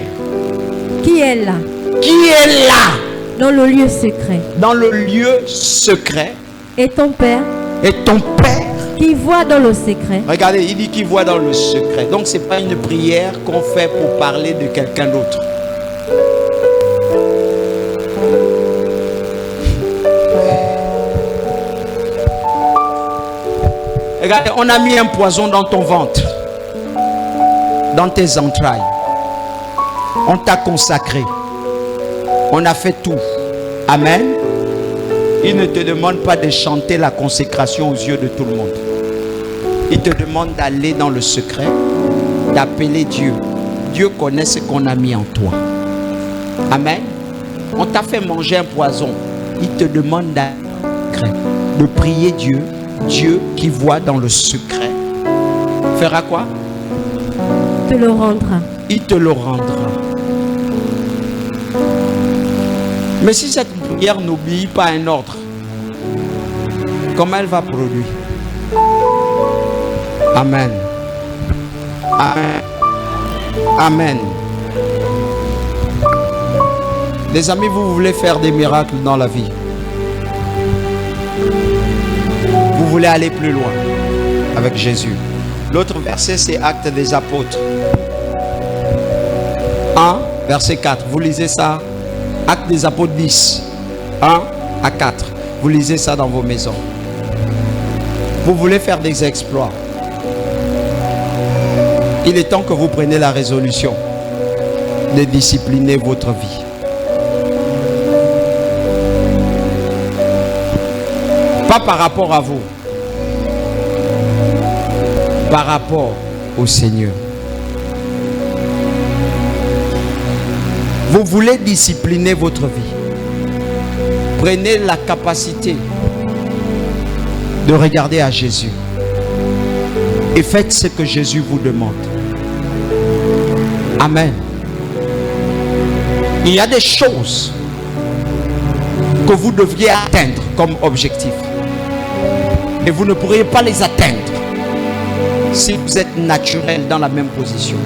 qui est là, qui est là dans le lieu secret. dans le lieu secret. Et ton Père, Et ton Père, qui voit dans le secret, regardez, il dit qu'il voit dans le secret. Donc c'est pas une prière qu'on fait pour parler de quelqu'un d'autre. Regardez, on a mis un poison dans ton ventre, dans tes entrailles. On t'a consacré. On a fait tout. Amen. Il ne te demande pas de chanter la consécration aux yeux de tout le monde. Il te demande d'aller dans le secret, d'appeler Dieu. Dieu connaît ce qu'on a mis en toi. Amen. On t'a fait manger un poison. Il te demande de prier Dieu. Dieu qui voit dans le secret fera quoi? te le rendra. Il te le rendra. Mais si cette prière n'obéit pas à un ordre, comment elle va produire? Amen. Amen. Amen. Les amis, vous voulez faire des miracles dans la vie. Vous voulez aller plus loin. avec Jésus. L'autre verset, c'est Actes des Apôtres. 1, verset 4. Vous lisez ça. Actes des Apôtres 10. 1 à 4. Vous lisez ça dans vos maisons. Vous voulez faire des exploits. Il est temps que vous preniez la résolution de discipliner votre vie. Pas par rapport à vous, par rapport au Seigneur. Vous voulez discipliner votre vie. Prenez la capacité de regarder à Jésus et faites ce que Jésus vous demande. Amen. Il y a des choses que vous deviez atteindre comme objectif. Et vous ne pourriez pas les atteindre si vous êtes naturel dans la même position.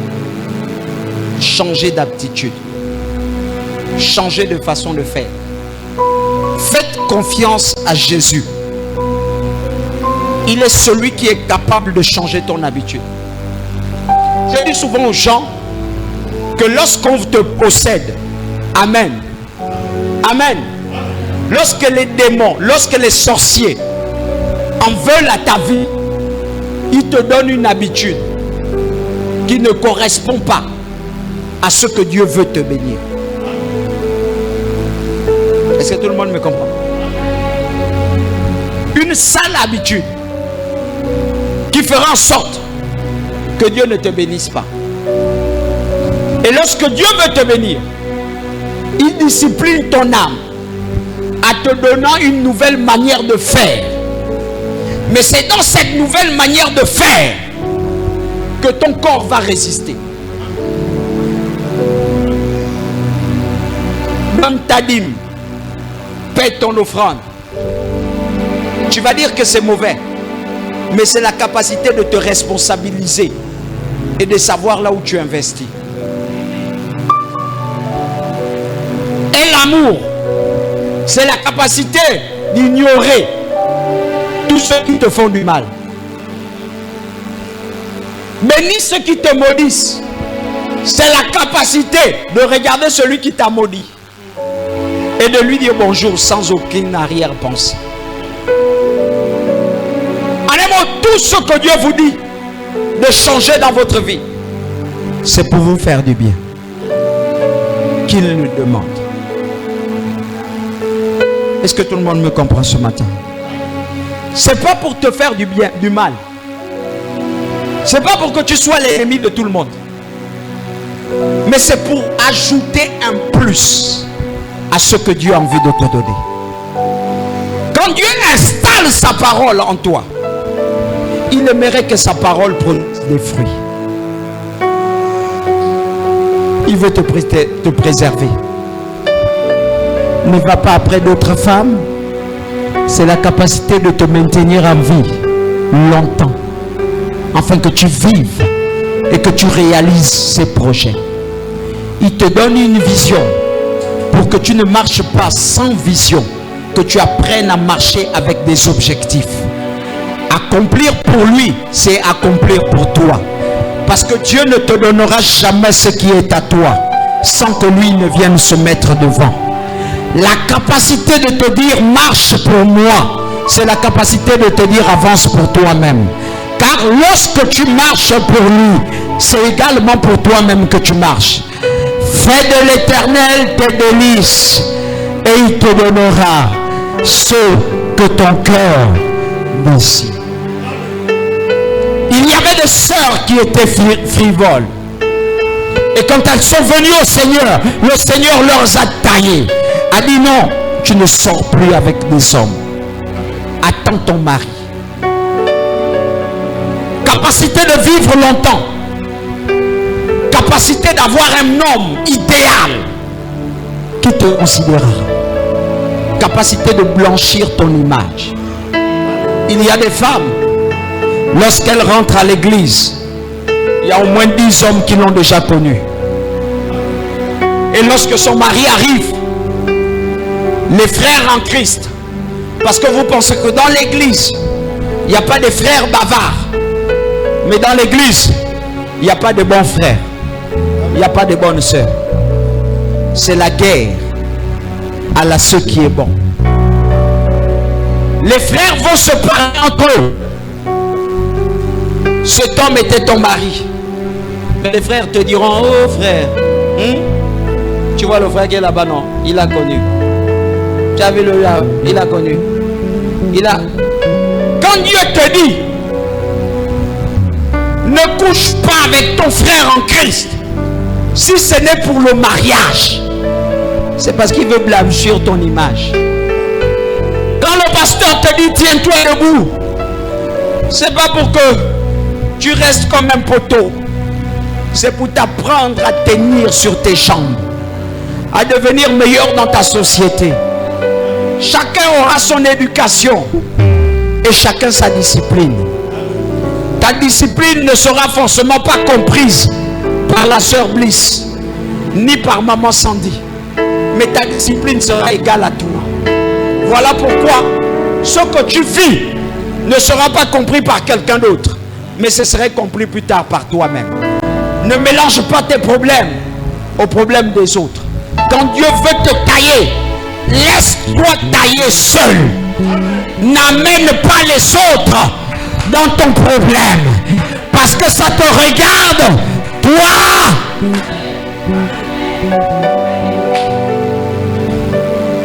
Changez d'aptitude. Changez de façon de faire. Faites confiance à Jésus. Il est celui qui est capable de changer ton habitude. Je dis souvent aux gens que lorsqu'on te possède, amen, amen, lorsque les démons, lorsque les sorciers en veulent à ta vie, ils te donnent une habitude qui ne correspond pas à ce que Dieu veut te bénir. Est-ce que tout le monde me comprend? Une sale habitude qui fera en sorte que Dieu ne te bénisse pas. Et lorsque Dieu veut te bénir, il discipline ton âme en te donnant une nouvelle manière de faire. Mais c'est dans cette nouvelle manière de faire que ton corps va résister. Donne ta dîme, paie ton offrande. Tu vas dire que c'est mauvais, mais c'est la capacité de te responsabiliser et de savoir là où tu investis. Et l'amour, c'est la capacité d'ignorer tous ceux qui te font du mal. Bénis ceux qui te maudissent. C'est la capacité de regarder celui qui t'a maudit et de lui dire bonjour sans aucune arrière-pensée. Allez-moi, tout ce que Dieu vous dit de changer dans votre vie, c'est pour vous faire du bien qu'il nous demande. Est-ce que tout le monde me comprend ce matin? C'est pas pour te faire du bien, du mal. C'est pas pour que tu sois l'ennemi de tout le monde. Mais c'est pour ajouter un plus à ce que Dieu a envie de te donner. Quand Dieu installe sa parole en toi, il aimerait que sa parole produise des fruits. Il veut te préserver. Ne va pas après d'autres femmes. C'est la capacité de te maintenir en vie longtemps, afin que tu vives et que tu réalises ces projets. Il te donne une vision pour que tu ne marches pas sans vision, que tu apprennes à marcher avec des objectifs. Accomplir pour lui, c'est accomplir pour toi. Parce que Dieu ne te donnera jamais ce qui est à toi sans que lui ne vienne se mettre devant. La capacité de te dire marche pour moi, c'est la capacité de te dire avance pour toi-même. Car lorsque tu marches pour lui, c'est également pour toi-même que tu marches. Fais de l'Éternel tes délices et il te donnera ce que ton cœur désire. Il y avait des sœurs qui étaient frivoles. Et quand elles sont venues au Seigneur, le Seigneur leur a taillé. A dit non, tu ne sors plus avec des hommes. Attends ton mari. Capacité de vivre longtemps. Capacité d'avoir un homme idéal qui te considérera. Capacité de blanchir ton image. Il y a des femmes, lorsqu'elles rentrent à l'église, il y a au moins 10 hommes qui l'ont déjà connue. Et lorsque son mari arrive, les frères en Christ, parce que vous pensez que dans l'église, Il n'y a pas de frères bavards. Mais dans l'église, il n'y a pas de bons frères. Il n'y a pas de bonnes sœurs. C'est la guerre à la ce qui est bon. Les frères vont se parler entre eux. Cet homme était ton mari. Mais les frères te diront, oh frère, tu vois le frère qui est là-bas, non? Il a connu. Tu as vu le là? Il a connu. Quand Dieu te dit, ne couche pas avec ton frère en Christ, si ce n'est pour le mariage, c'est parce qu'il veut blanchir ton image. Quand le pasteur te dit, tiens-toi debout, c'est pas pour que tu restes comme un poteau. C'est pour t'apprendre à tenir sur tes jambes, à devenir meilleur dans ta société. Chacun aura son éducation et chacun sa discipline. Ta discipline ne sera forcément pas comprise par la sœur Bliss, ni par maman Sandy. Mais ta discipline sera égale à toi. Voilà pourquoi ce que tu vis ne sera pas compris par quelqu'un d'autre, mais ce serait compris plus tard par toi-même. Ne mélange pas tes problèmes aux problèmes des autres. Quand Dieu veut te tailler, laisse-toi tailler seul. N'amène pas les autres dans ton problème, parce que ça te regarde, toi.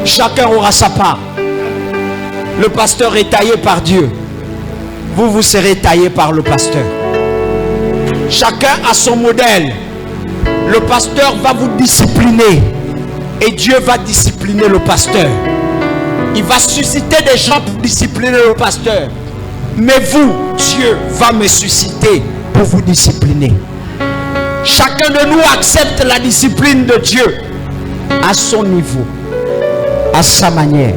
Chacun aura sa part. Le pasteur est taillé par Dieu. Vous serez taillé par le pasteur. Chacun a son modèle. Le pasteur va vous discipliner et Dieu va discipliner le pasteur. Il va susciter des gens pour discipliner le pasteur. Mais vous, Dieu va me susciter pour vous discipliner. Chacun de nous accepte la discipline de Dieu à son niveau, à sa manière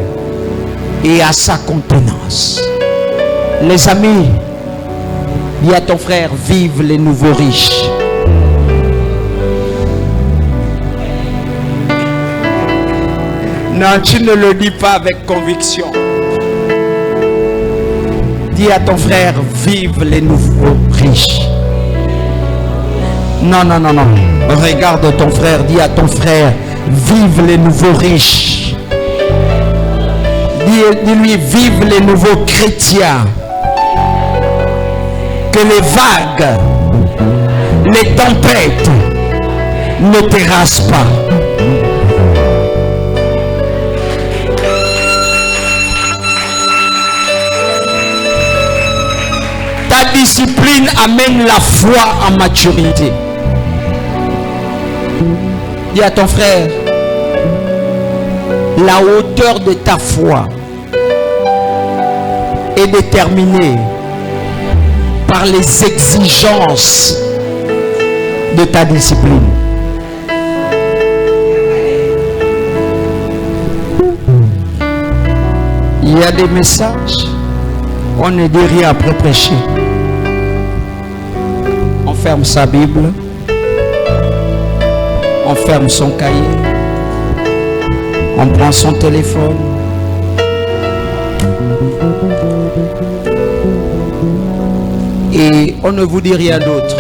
et à sa contenance. Les amis, dis à ton frère, vive les nouveaux riches. Non, tu ne le dis pas avec conviction. Dis à ton frère, vive les nouveaux riches. Non. Regarde ton frère, dis à ton frère, vive les nouveaux riches. Dis-lui, vive les nouveaux chrétiens. Que les vagues, les tempêtes ne terrassent pas. Ta discipline amène la foi en maturité. Dis à ton frère, la hauteur de ta foi est déterminée par les exigences de ta discipline. Il y a des messages, on ne dit rien après prêcher. On ferme sa Bible, on ferme son cahier, on prend son téléphone. Et on ne vous dit rien d'autre.